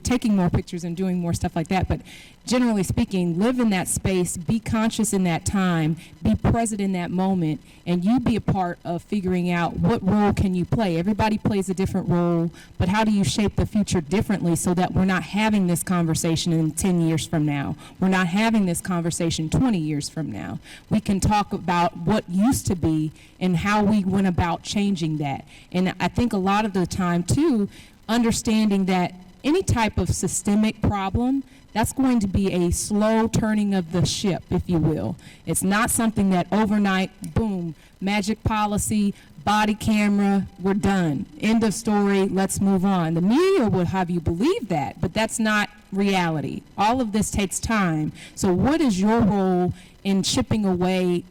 taking more pictures and doing more stuff like that, but generally speaking, live in that space, be conscious in that time, be present in that moment, and you be a part of figuring out what role can you play. Everybody plays a different role, but how do you shape the future differently so that we're not having this conversation in 10 years from now? We're not having this conversation 20 years from now. We can talk about what used to be and how we went about changing that. And I think a lot of the time, too, understanding that any type of systemic problem, that's going to be a slow turning of the ship, if you will. It's not something that overnight, boom, magic policy, body camera, we're done. End of story, let's move on. The media will have you believe that, but that's not reality. All of this takes time. So what is your role in chipping away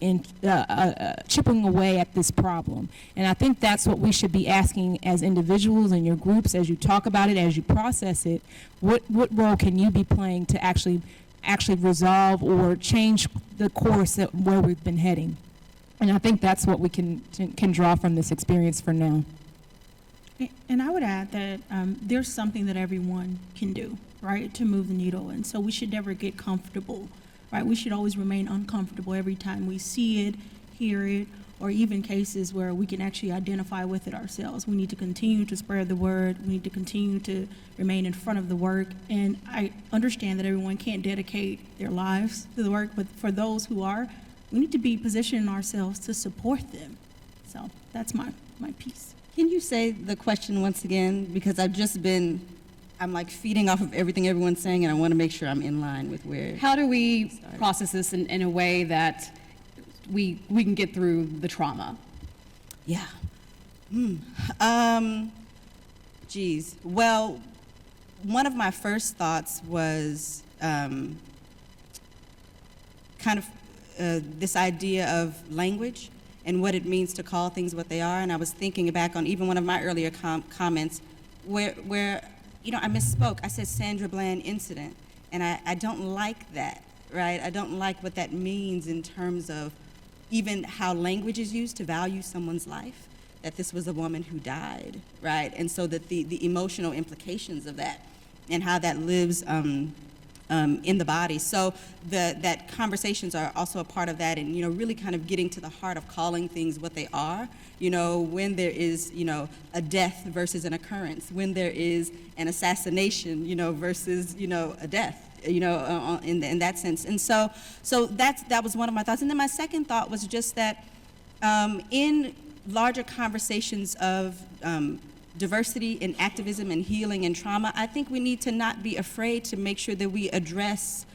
at this problem. And I think that's what we should be asking as individuals in your groups, as you talk about it, as you process it. What role can you be playing to actually resolve or change the course where we've been heading? And I think that's what we can draw from this experience for now. And I would add that there's something that everyone can do, right, to move the needle. And so we should never get comfortable, right? We should always remain uncomfortable every time we see it, hear it, or even cases where we can actually identify with it ourselves. We need to continue to spread the word. We need to continue to remain in front of the work. And I understand that everyone can't dedicate their lives to the work, but for those who are, we need to be positioning ourselves to support them. So that's my piece. Can you say the question once again? Because I'm like feeding off of everything everyone's saying, and I want to make sure I'm in line with where. How do we process this in a way that we can get through the trauma? Yeah. Geez. Well, one of my first thoughts was kind of this idea of language and what it means to call things what they are. And I was thinking back on even one of my earlier comments where I misspoke. I said Sandra Bland incident, and I don't like that, right? I don't like what that means in terms of even how language is used to value someone's life, that this was a woman who died, right? And so that the emotional implications of that and how that lives in the body. So that conversations are also a part of that, and really kind of getting to the heart of calling things what they are. When there is a death versus an occurrence, when there is an assassination versus a death. In that sense. And so that was one of my thoughts. And then my second thought was just that in larger conversations of diversity in activism and healing and trauma, I think we need to not be afraid to make sure that we address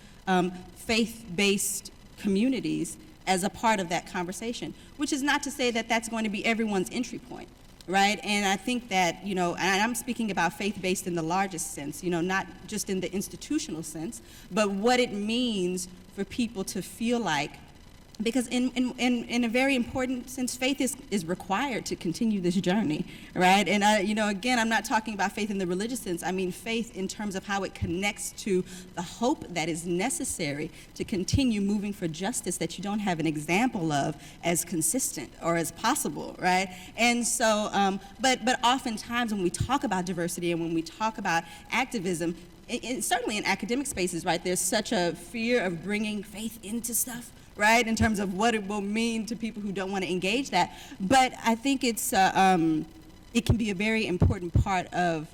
faith-based communities as a part of that conversation, which is not to say that that's going to be everyone's entry point, right? And I think that, and I'm speaking about faith-based in the largest sense, not just in the institutional sense, but what it means for people to feel like, because in a very important sense, faith is required to continue this journey, right? And again, I'm not talking about faith in the religious sense. I mean faith in terms of how it connects to the hope that is necessary to continue moving for justice that you don't have an example of as consistent or as possible, right? And so, but oftentimes when we talk about diversity and when we talk about activism, certainly in academic spaces, right, there's such a fear of bringing faith into stuff, right, in terms of what it will mean to people who don't want to engage that. But I think it can be a very important part of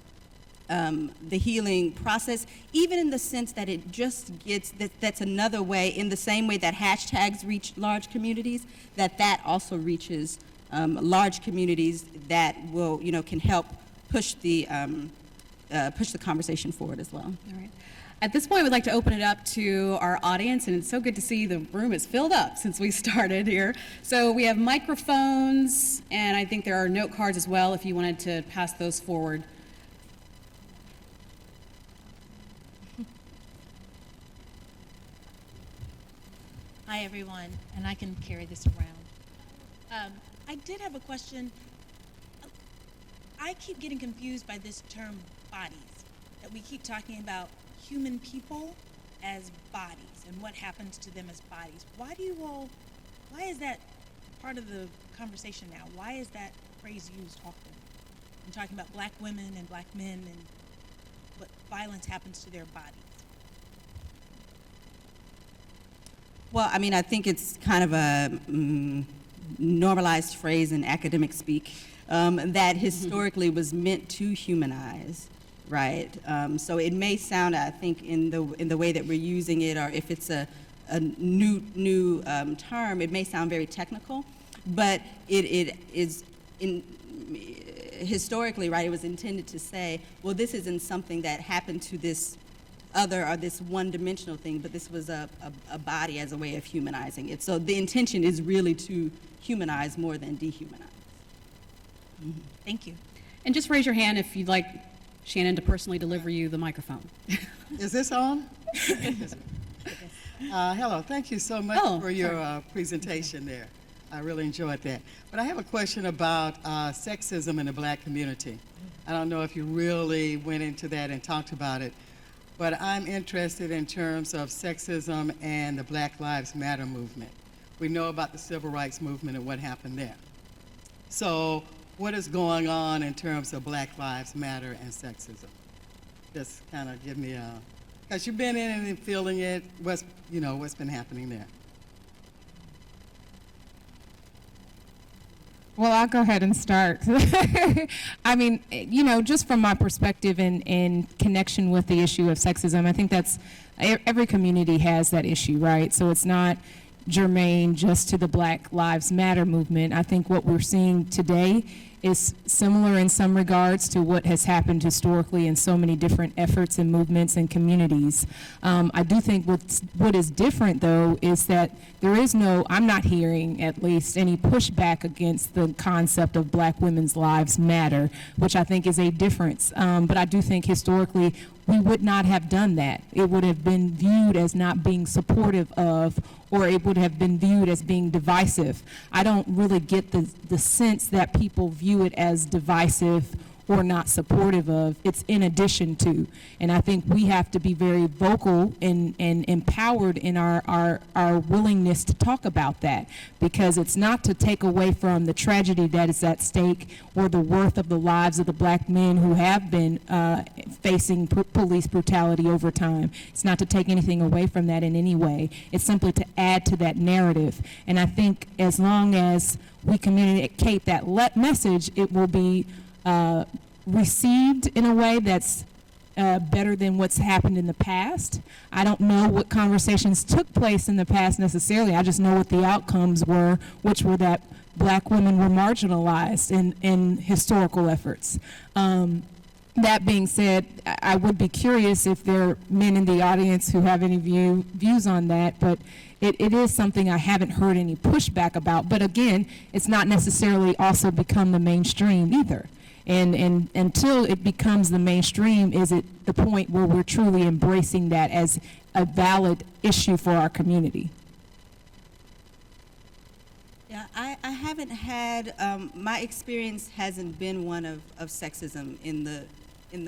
the healing process, even in the sense that it just that's another way, in the same way that hashtags reach large communities, that also reaches large communities that will, can help push the conversation forward as well. All right. At this point, we'd like to open it up to our audience, and it's so good to see the room is filled up since we started here. So we have microphones, and I think there are note cards as well if you wanted to pass those forward. Hi, everyone, and I can carry this around. I did have a question. I keep getting confused by this term bodies, that we keep talking about human people as bodies and what happens to them as bodies. Why is that part of the conversation now? Why is that phrase used often? I'm talking about black women and black men and what violence happens to their bodies. Well, I mean, I think it's kind of a normalized phrase in academic speak that historically was meant to humanize. Right, so it may sound, I think, in the way that we're using it, or if it's a new term, it may sound very technical, but it is historically, right. It was intended to say, well, this isn't something that happened to this other or this one-dimensional thing, but this was a body as a way of humanizing it. So the intention is really to humanize more than dehumanize. Mm-hmm. Thank you. And just raise your hand if you'd like Shannon to personally deliver you the microphone. Is this on? Hello, thank you so much Oh, for your presentation there. I really enjoyed that. But I have a question about sexism in the black community. I don't know if you really went into that and talked about it, but I'm interested in terms of sexism and the Black Lives Matter movement. We know about the civil rights movement and what happened there. So what is going on in terms of Black Lives Matter and sexism? Just kind of give me a, because you've been in it and feeling it, what's been happening there? Well, I'll go ahead and start. I mean, just from my perspective in connection with the issue of sexism, I think that's, every community has that issue, right? So it's not germane just to the Black Lives Matter movement. I think what we're seeing today is similar in some regards to what has happened historically in so many different efforts and movements and communities. I do think what is different, though, is that there is I'm not hearing at least any pushback against the concept of Black women's lives matter, which I think is a difference. But I do think historically we would not have done that. It would have been viewed as not being supportive of, or it would have been viewed as being divisive. I don't really get the sense that people view it as divisive or not supportive of. It's in addition to. And I think we have to be very vocal and empowered in our willingness to talk about that, because it's not to take away from the tragedy that is at stake or the worth of the lives of the Black men who have been facing police brutality over time. It's not to take anything away from that in any way. It's simply to add to that narrative. And I think as long as we communicate that message, it will be received in a way that's better than what's happened in the past. I don't know what conversations took place in the past necessarily. I just know what the outcomes were, which were that Black women were marginalized in historical efforts. That being said, I would be curious if there are men in the audience who have any views on that, but it is something I haven't heard any pushback about. But again, it's not necessarily also become the mainstream either. And until it becomes the mainstream, is it the point where we're truly embracing that as a valid issue for our community? Yeah, I haven't had, my experience hasn't been one of sexism in the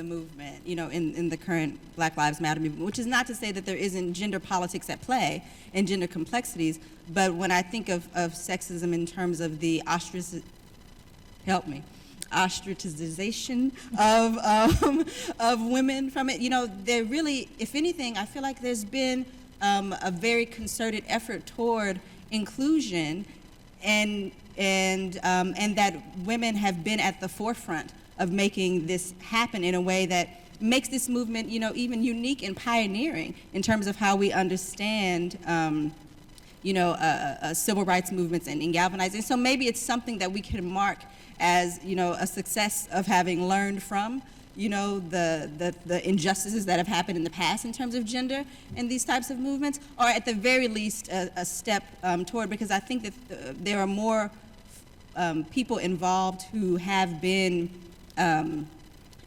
movement, in the current Black Lives Matter movement, which is not to say that there isn't gender politics at play and gender complexities, but when I think of sexism in terms of the ostracization of women from it, there really, if anything, I feel like there's been a very concerted effort toward inclusion, and that women have been at the forefront of making this happen in a way that makes this movement, even unique and pioneering in terms of how we understand, civil rights movements and galvanizing. So maybe it's something that we can mark as, a success of having learned from, the injustices that have happened in the past in terms of gender and these types of movements, or at the very least a step toward, because I think that there are more people involved who have been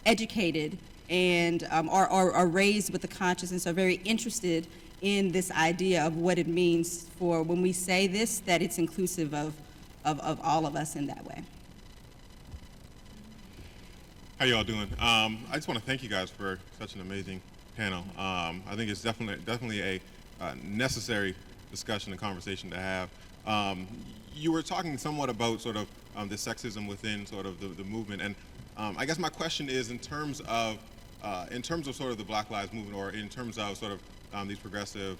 educated and are raised with the consciousness, are very interested in this idea of what it means for when we say this, that it's inclusive of all of us in that way. How y'all doing? I just want to thank you guys for such an amazing panel. I think it's definitely a necessary discussion and conversation to have. You were talking somewhat about sort of the sexism within sort of the movement, and I guess my question is in terms of sort of the Black Lives Movement, or in terms of sort of these progressive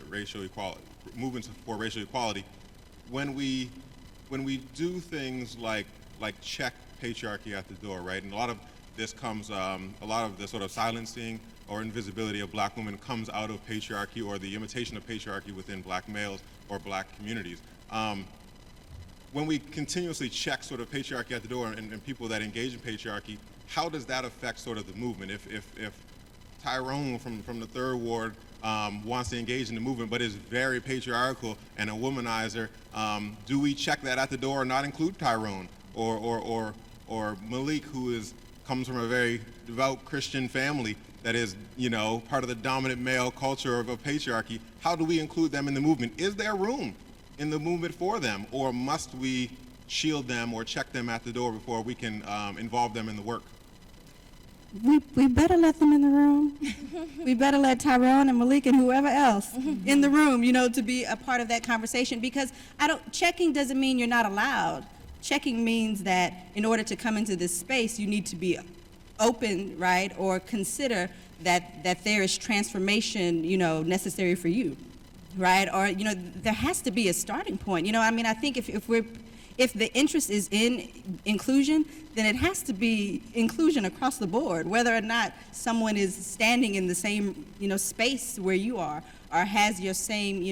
racial equality movements for racial equality, when we do things like check patriarchy at the door, right? And a lot of this comes, a lot of the sort of silencing or invisibility of Black women comes out of patriarchy, or the imitation of patriarchy within Black males or Black communities. When we continuously check sort of patriarchy at the door and people that engage in patriarchy, how does that affect sort of the movement? If Tyrone from the Third Ward wants to engage in the movement but is very patriarchal and a womanizer, do we check that at the door and not include Tyrone? Or Malik, who comes from a very devout Christian family, that is, part of the dominant male culture of patriarchy, how do we include them in the movement? Is there room in the movement for them, or must we shield them or check them at the door before we can involve them in the work? We better let them in the room. We better let Tyrone and Malik and whoever else in the room, to be a part of that conversation, because checking doesn't mean you're not allowed. Checking means that in order to come into this space, you need to be open, right, or consider that there is transformation, necessary for you, right? Or, there has to be a starting point. I think if the interest is in inclusion, then it has to be inclusion across the board, whether or not someone is standing in the same, space where you are, or has your same,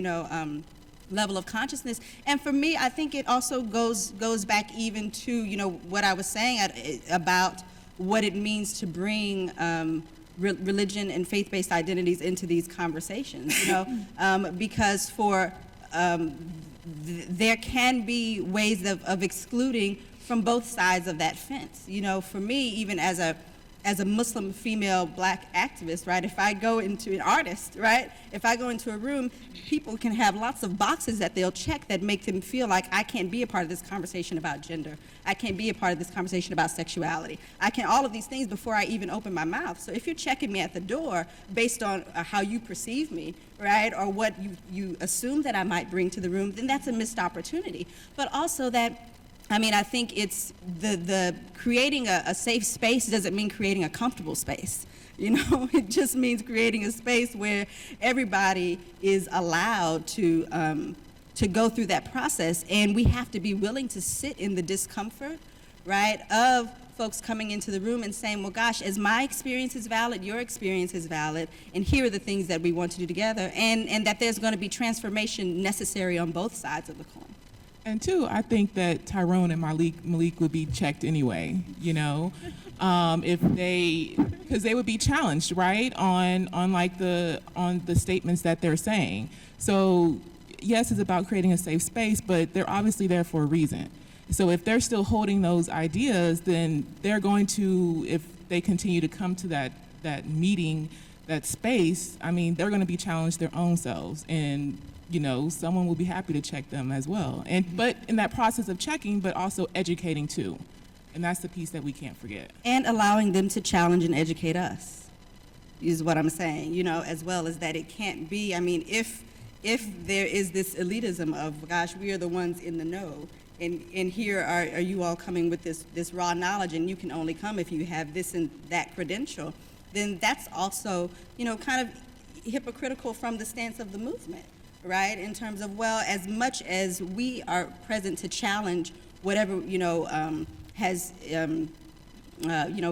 level of consciousness. And for me, I think it also goes back even to, what I was saying about what it means to bring religion and faith-based identities into these conversations, because there can be ways of excluding from both sides of that fence. For me, even as a Muslim female black activist, right, if I go into an artist, right, if I go into a room, people can have lots of boxes that they'll check that make them feel like I can't be a part of this conversation about gender. I can't be a part of this conversation about sexuality. I can all of these things before I even open my mouth. So if you're checking me at the door based on how you perceive me, right, or what you assume that I might bring to the room, then that's a missed opportunity. But also that, I think it's the creating a safe space doesn't mean creating a comfortable space. It just means creating a space where everybody is allowed to go through that process, and we have to be willing to sit in the discomfort, right, of folks coming into the room and saying, well, gosh, as my experience is valid, your experience is valid, and here are the things that we want to do together, and that there's going to be transformation necessary on both sides of the coin. And two, I think that Tyrone and Malik would be checked anyway, if because they would be challenged, right, on the statements that they're saying. So yes, it's about creating a safe space, but they're obviously there for a reason. So if they're still holding those ideas, then they're going to, if they continue to come to that meeting, that space, they're going to be challenged their own selves, and someone will be happy to check them as well. But in that process of checking, but also educating too. And that's the piece that we can't forget. And allowing them to challenge and educate us is what I'm saying, as well as that it can't be, if there is this elitism of, gosh, we are the ones in the know, and here are you all coming with this raw knowledge, and you can only come if you have this and that credential, then that's also, kind of hypocritical from the stance of the movement. Right, in terms of, well, as much as we are present to challenge whatever has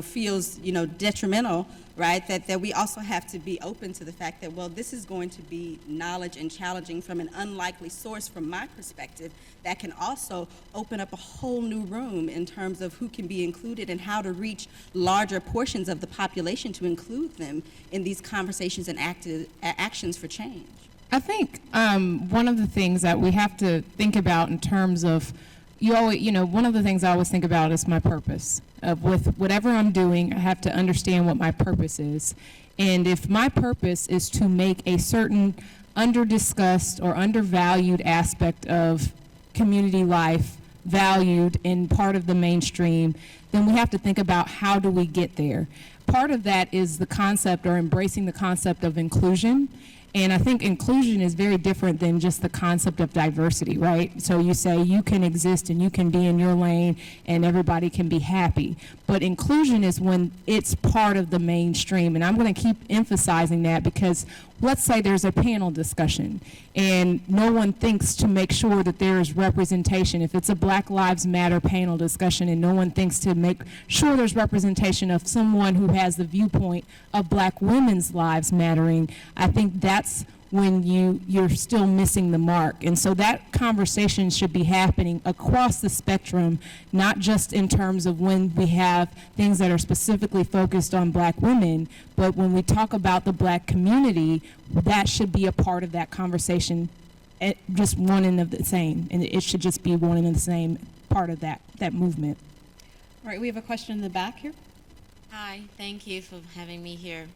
feels detrimental, right? That we also have to be open to the fact that, well, this is going to be knowledge and challenging from an unlikely source, from my perspective, that can also open up a whole new room in terms of who can be included and how to reach larger portions of the population to include them in these conversations and actions for change. I think one of the things that we have to think about in terms of, one of the things I always think about is my purpose. With whatever I'm doing, I have to understand what my purpose is. And if my purpose is to make a certain under-discussed or undervalued aspect of community life valued and part of the mainstream, then we have to think about how do we get there. Part of that is the concept, or embracing the concept of inclusion. And I think inclusion is very different than just the concept of diversity, right? So you say you can exist and you can be in your lane and everybody can be happy. But inclusion is when it's part of the mainstream. And I'm going to keep emphasizing that, because let's say there's a panel discussion and no one thinks to make sure that there is representation. If it's a Black Lives Matter panel discussion and no one thinks to make sure there's representation of someone who has the viewpoint of Black women's lives mattering, I think that's when you're still missing the mark. And so that conversation should be happening across the spectrum, not just in terms of when we have things that are specifically focused on Black women, but when we talk about the Black community, that should be a part of that conversation, just one and of the same. And it should just be one and the same part of that movement. All right, we have a question in the back here. Hi, thank you for having me here.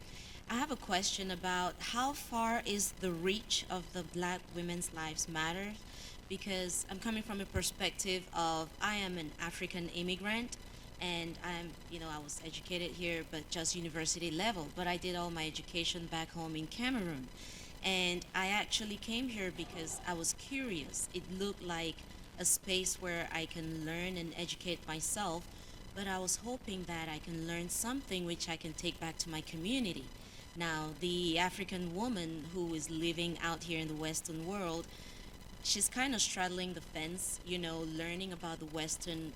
I have a question about how far is the reach of the Black Women's Lives Matter? Because I'm coming from a perspective of I am an African immigrant, and I was educated here, but just university level. But I did all my education back home in Cameroon. And I actually came here because I was curious. It looked like a space where I can learn and educate myself, but I was hoping that I can learn something which I can take back to my community. Now, the African woman who is living out here in the Western world, she's kind of straddling the fence, learning about the Western,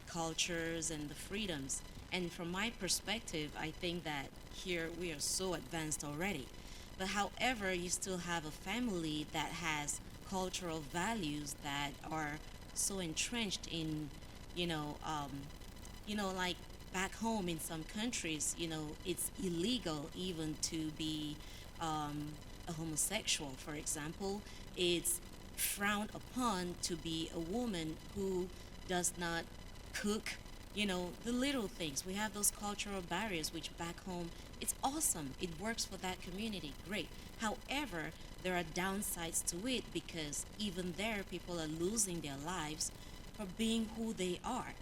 cultures and the freedoms. And from my perspective, I think that here we are so advanced already. But however, you still have a family that has cultural values that are so entrenched in, like back home in some countries, it's illegal even to be a homosexual, for example. It's frowned upon to be a woman who does not cook, the little things. We have those cultural barriers, which back home, it's awesome. It works for that community, great. However, there are downsides to it because even there, people are losing their lives for being who they are.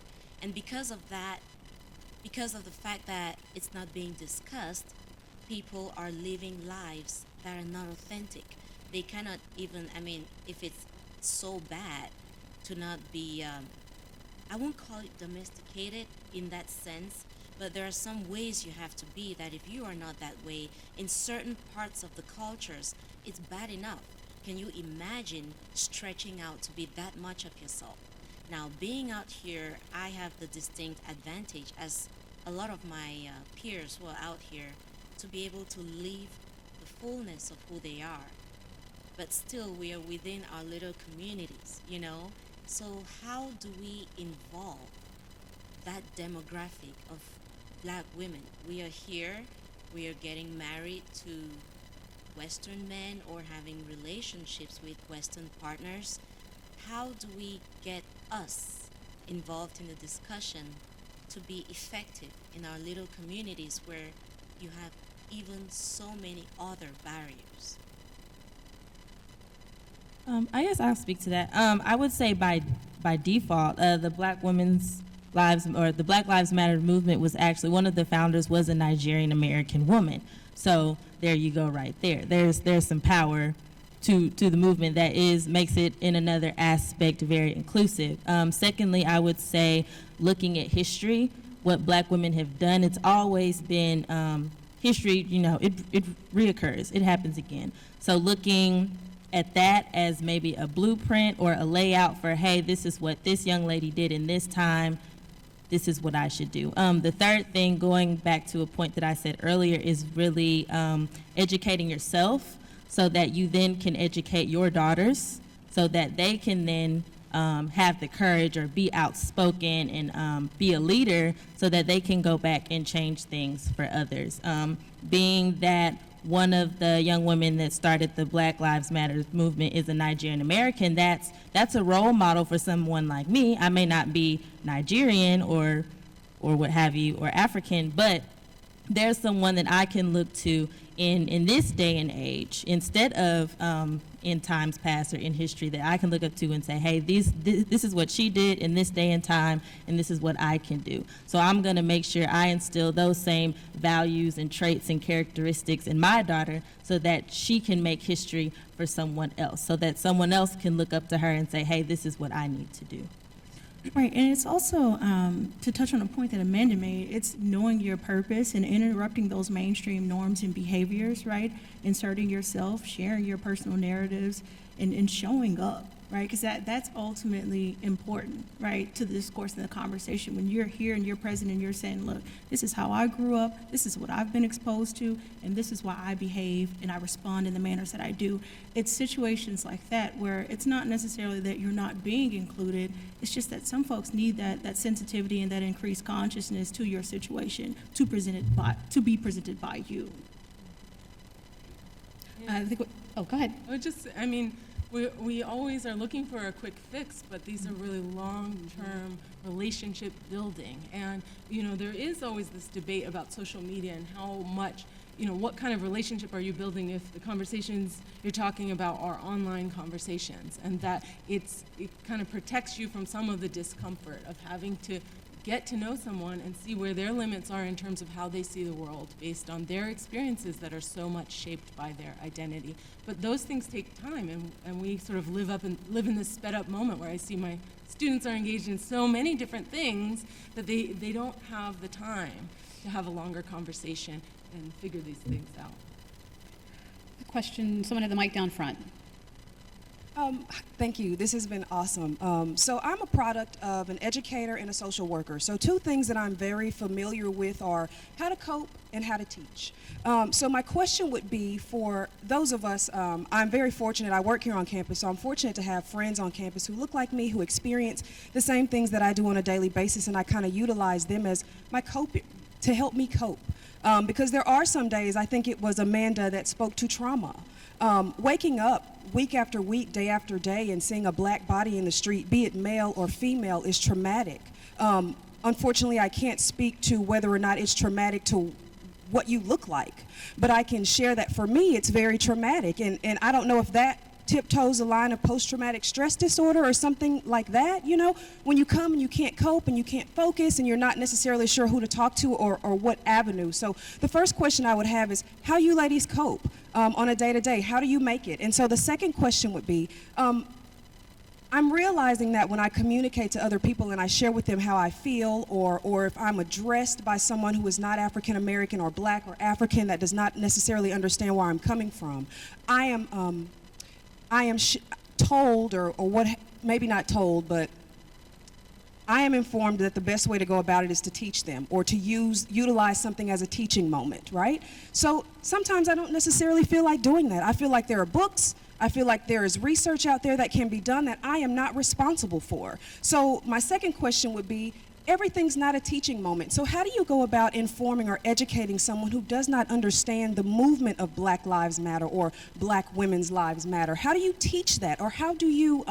And because of that, because of the fact that it's not being discussed, people are living lives that are not authentic. They cannot even, if it's so bad to not be, I won't call it domesticated in that sense, but there are some ways you have to be that if you are not that way, in certain parts of the cultures, it's bad enough. Can you imagine stretching out to be that much of yourself? Now, being out here, I have the distinct advantage, as a lot of my peers who are out here, to be able to live the fullness of who they are. But still, we are within our little communities, So how do we involve that demographic of Black women? We are here, we are getting married to Western men or having relationships with Western partners. How do we get us involved in the discussion to be effective in our little communities where you have even so many other barriers? I guess I'll speak to that. I would say by default, the Black Women's Lives or the Black Lives Matter movement was actually one of the founders was a Nigerian American woman. So there you go, right there. There's some power to the movement that makes it in another aspect very inclusive. Secondly, I would say looking at history, what Black women have done, it's always been history. It reoccurs. It happens again. So looking at that as maybe a blueprint or a layout for, hey, this is what this young lady did in this time, this is what I should do. The third thing, going back to a point that I said earlier, is really educating yourself so that you then can educate your daughters so that they can then have the courage or be outspoken and be a leader so that they can go back and change things for others. Being that one of the young women that started the Black Lives Matter movement is a Nigerian American, that's a role model for someone like me. I may not be Nigerian or what have you, or African, but there's someone that I can look to in this day and age, instead of in times past or in history, that I can look up to and say, hey, this is what she did in this day and time, and this is what I can do. So I'm going to make sure I instill those same values and traits and characteristics in my daughter so that she can make history for someone else, so that someone else can look up to her and say, hey, this is what I need to do. Right, and it's also, to touch on a point that Amanda made, it's knowing your purpose and interrupting those mainstream norms and behaviors, right? Inserting yourself, sharing your personal narratives, and showing up, right? Because that's ultimately important, right, to the discourse and the conversation. When you're here and you're present and you're saying, look, this is how I grew up, this is what I've been exposed to, and this is why I behave and I respond in the manners that I do. It's situations like that where it's not necessarily that you're not being included, it's just that some folks need that sensitivity and that increased consciousness to your situation to be presented by you. I think, go ahead. We always are looking for a quick fix, but these are really long-term relationship building. And, there is always this debate about social media and how much, what kind of relationship are you building if the conversations you're talking about are online conversations, and that it kind of protects you from some of the discomfort of having to get to know someone and see where their limits are in terms of how they see the world based on their experiences that are so much shaped by their identity. But those things take time, and we sort of live in this sped up moment where I see my students are engaged in so many different things that they don't have the time to have a longer conversation and figure these things out. Question, someone at the mic down front. Thank you. This has been awesome. So I'm a product of an educator and a social worker. So two things that I'm very familiar with are how to cope and how to teach. So my question would be for those of us, I'm very fortunate. I work here on campus, so I'm fortunate to have friends on campus who look like me, who experience the same things that I do on a daily basis, and I kind of utilize them as my coping, to help me cope. Because there are some days, I think it was Amanda that spoke to trauma. Waking up week after week, day after day, and seeing a black body in the street, be it male or female, is traumatic. Unfortunately, I can't speak to whether or not it's traumatic to what you look like, but I can share that for me, it's very traumatic. And I don't know if that tiptoes a line of post-traumatic stress disorder or something like that, when you come and you can't cope and you can't focus and you're not necessarily sure who to talk to or what avenue. So the first question I would have is, how you ladies cope on a day-to-day? How do you make it? And so the second question would be, I'm realizing that when I communicate to other people and I share with them how I feel, or if I'm addressed by someone who is not African American or black or African that does not necessarily understand where I'm coming from, I am told, or what, maybe not told, but I am informed that the best way to go about it is to teach them, or to utilize something as a teaching moment, right? So sometimes I don't necessarily feel like doing that. I feel like there are books, I feel like there is research out there that can be done that I am not responsible for. So my second question would be, everything's not a teaching moment. So how do you go about informing or educating someone who does not understand the movement of Black Lives Matter or Black Women's Lives Matter? How do you teach that? Or how do you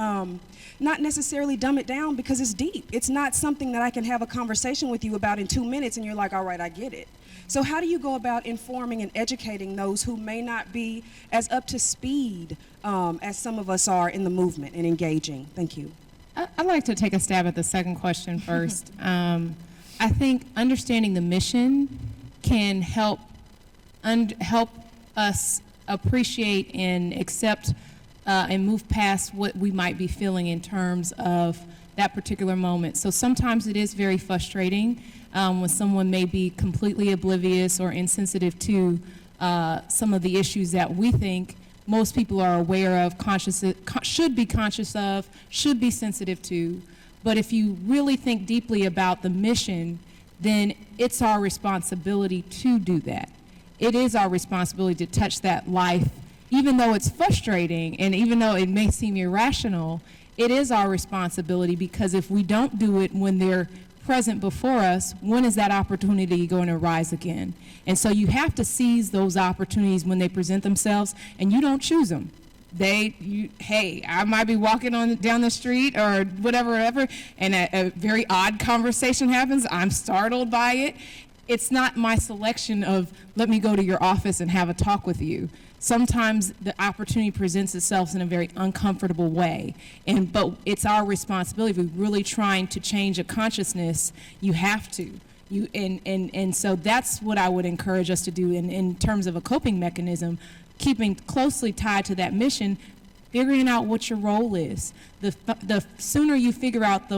not necessarily dumb it down, because it's deep? It's not something that I can have a conversation with you about in 2 minutes and you're like, all right, I get it. So how do you go about informing and educating those who may not be as up to speed as some of us are in the movement and engaging? Thank you. I'd like to take a stab at the second question first. I think understanding the mission can help us appreciate and accept and move past what we might be feeling in terms of that particular moment. So sometimes it is very frustrating when someone may be completely oblivious or insensitive to some of the issues that we think most people are aware of, should be conscious of, should be sensitive to. But if you really think deeply about the mission, then it's our responsibility to do that. It is our responsibility to touch that life, even though it's frustrating and even though it may seem irrational. It is our responsibility, because if we don't do it when they're present before us, when is that opportunity going to rise again? And so you have to seize those opportunities when they present themselves, and you don't choose them. Hey, I might be walking down the street or whatever, and a very odd conversation happens. I'm startled by it. It's not my selection of, let me go to your office and have a talk with you. Sometimes the opportunity presents itself in a very uncomfortable way, but it's our responsibility. If we're really trying to change a consciousness, you have to. And so that's what I would encourage us to do in terms of a coping mechanism, keeping closely tied to that mission, figuring out what your role is. The sooner you figure out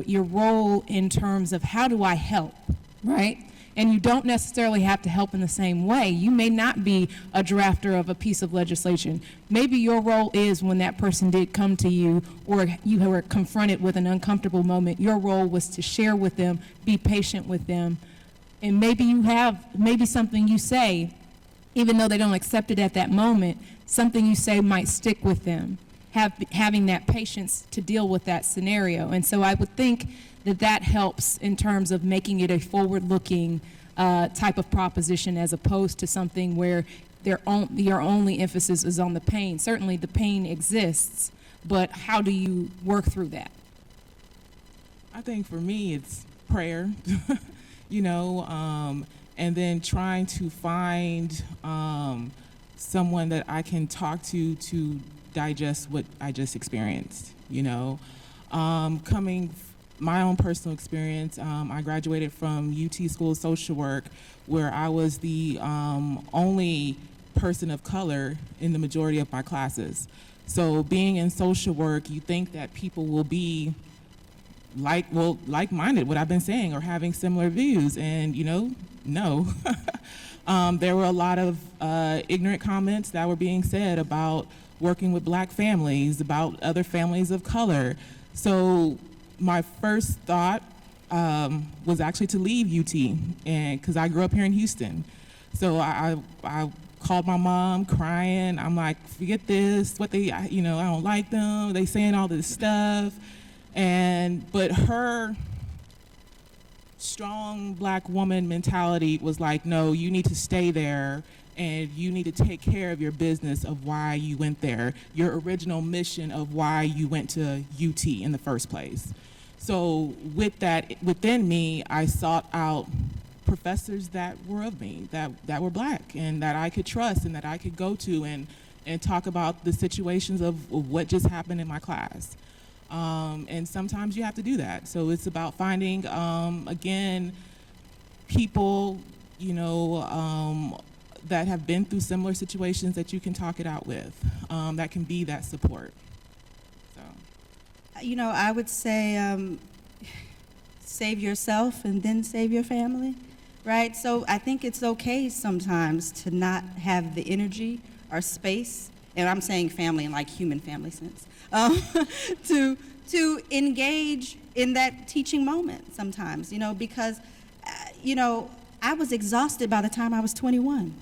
your role in terms of how do I help, right? And you don't necessarily have to help in the same way. You may not be a drafter of a piece of legislation. Maybe your role is, when that person did come to you or you were confronted with an uncomfortable moment, your role was to share with them, be patient with them. And maybe something you say, even though they don't accept it at that moment, something you say might stick with them, having that patience to deal with that scenario. And so I would think that helps in terms of making it a forward-looking type of proposition, as opposed to something where your only emphasis is on the pain. Certainly the pain exists, but how do you work through that? I think for me it's prayer, and then trying to find someone that I can talk to digest what I just experienced, you know. My own personal experience, I graduated from UT School of Social Work, where I was the only person of color in the majority of my classes. So being in social work, you think that people will be like-minded, what I've been saying, or having similar views, and you know, no. There were a lot of ignorant comments that were being said about working with black families, about other families of color. So my first thought was actually to leave UT, and because I grew up here in Houston. So I called my mom crying. I'm like, forget this, I don't like them. They saying all this stuff. But her strong black woman mentality was like, no, you need to stay there and you need to take care of your business of why you went there, your original mission of why you went to UT in the first place. So with that within me, I sought out professors that were of me, that were black, and that I could trust and that I could go to and talk about the situations of what just happened in my class. And sometimes you have to do that. So it's about finding, again, people, that have been through similar situations that you can talk it out with, that can be that support. So. I would say save yourself and then save your family, right? So I think it's okay sometimes to not have the energy or space, and I'm saying family in like human family sense, to engage in that teaching moment sometimes, because, I was exhausted by the time I was 21,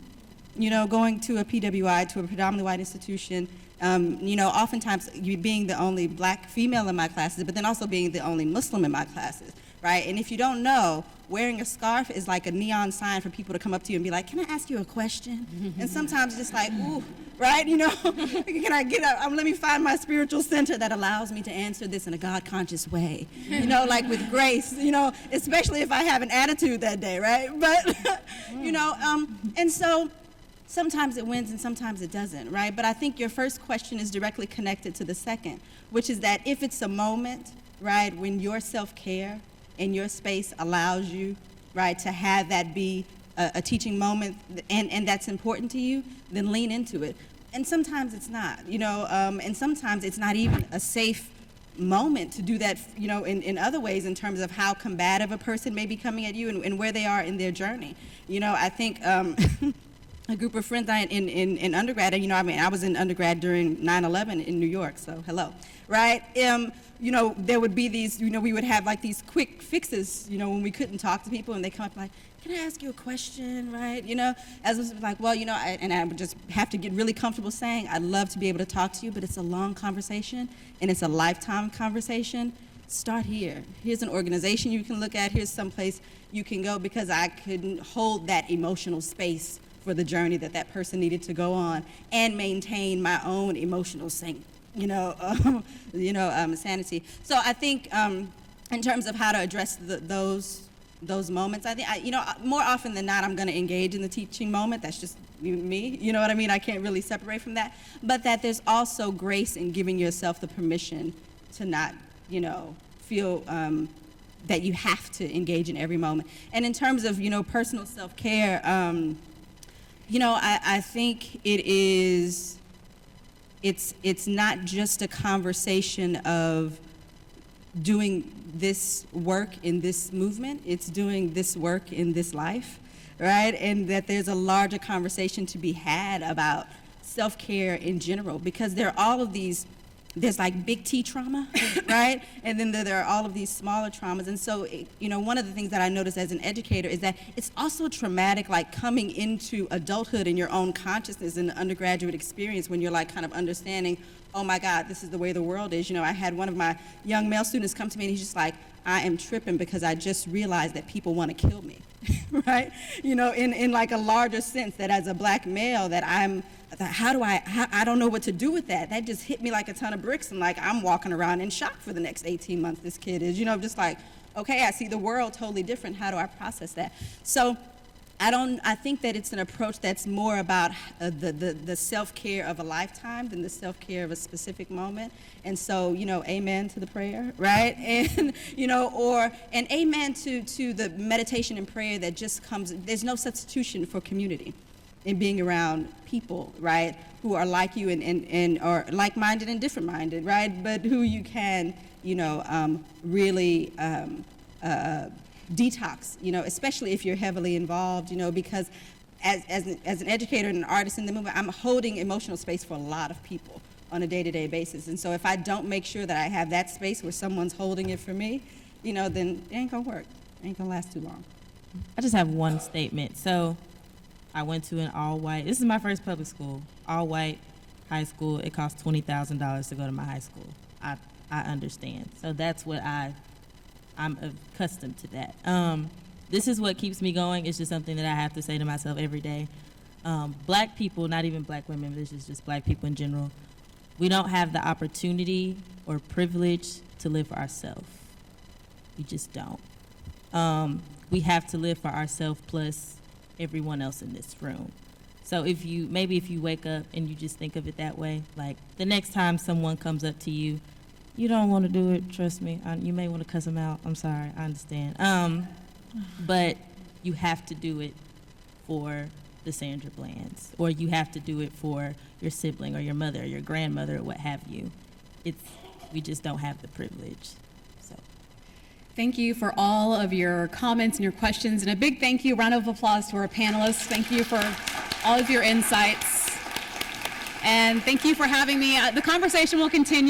going to a PWI, to a predominantly white institution, oftentimes you being the only black female in my classes, but then also being the only Muslim in my classes, right? And if you don't know, wearing a scarf is like a neon sign for people to come up to you and be like, can I ask you a question? And sometimes just like, ooh, right? Can I get up? Let me find my spiritual center that allows me to answer this in a God-conscious way, like with grace, especially if I have an attitude that day, right? But, and so sometimes it wins and sometimes it doesn't, right? But I think your first question is directly connected to the second, which is that if it's a moment, right, when your self-care and your space allows you, right, to have that be a teaching moment and that's important to you, then lean into it. And sometimes it's not, and sometimes it's not even a safe moment to do that, in other ways in terms of how combative a person may be coming at you and where they are in their journey. I think a group of friends in undergrad, I was in undergrad during 9/11 in New York, so hello, right? There would be these, we would have like these quick fixes, when we couldn't talk to people and they come up like, can I ask you a question, right? As was like, well, and I would just have to get really comfortable saying, I'd love to be able to talk to you, but it's a long conversation and it's a lifetime conversation. Start here. Here's an organization you can look at. Here's someplace you can go, because I couldn't hold that emotional space for the journey that person needed to go on and maintain my own emotional sanity. Sanity. So I think in terms of how to address those moments, I think, more often than not, I'm going to engage in the teaching moment. That's just me. You know what I mean? I can't really separate from that. But that there's also grace in giving yourself the permission to not, feel that you have to engage in every moment. And in terms of, personal self-care, I think it's not just a conversation of doing this work in this movement, it's doing this work in this life, right? And that there's a larger conversation to be had about self-care in general, because there are all of these, there's like big T trauma, right? And then there are all of these smaller traumas. And so, one of the things that I notice as an educator is that it's also traumatic, like coming into adulthood in your own consciousness in the undergraduate experience, when you're like kind of understanding, oh my God, this is the way the world is. I had one of my young male students come to me and he's just like, I am tripping because I just realized that people want to kill me, right? In like a larger sense, that as a black male, that I don't know what to do with that. That just hit me like a ton of bricks, and like I'm walking around in shock for the next 18 months, this kid is, just like, okay, I see the world totally different. How do I process that? So I think that it's an approach that's more about the self-care of a lifetime than the self-care of a specific moment. And so, amen to the prayer, right? And, and amen to the meditation and prayer that just comes, there's no substitution for community and being around people, right, who are like you and are like-minded and different-minded, right, but who you can, really detox, especially if you're heavily involved, because as an educator and an artist in the movement, I'm holding emotional space for a lot of people on a day-to-day basis. And so if I don't make sure that I have that space where someone's holding it for me, then it ain't gonna work. It ain't gonna last too long. I just have one statement. So I went to an all-white, this is my first public school, all-white high school. It cost $20,000 to go to my high school. I understand. So that's what I'm accustomed to that. This is what keeps me going. It's just something that I have to say to myself every day. Black people, not even black women, but this is just black people in general, we don't have the opportunity or privilege to live for ourselves. We just don't. We have to live for ourselves plus everyone else in this room. So if you wake up and you just think of it that way, like the next time someone comes up to you, you don't want to do it, trust me. You may want to cuss them out. I'm sorry, I understand. But you have to do it for the Sandra Blands, or you have to do it for your sibling or your mother or your grandmother or what have you. We just don't have the privilege. So. Thank you for all of your comments and your questions, and a big thank you, round of applause to our panelists. Thank you for all of your insights. And thank you for having me. The conversation will continue.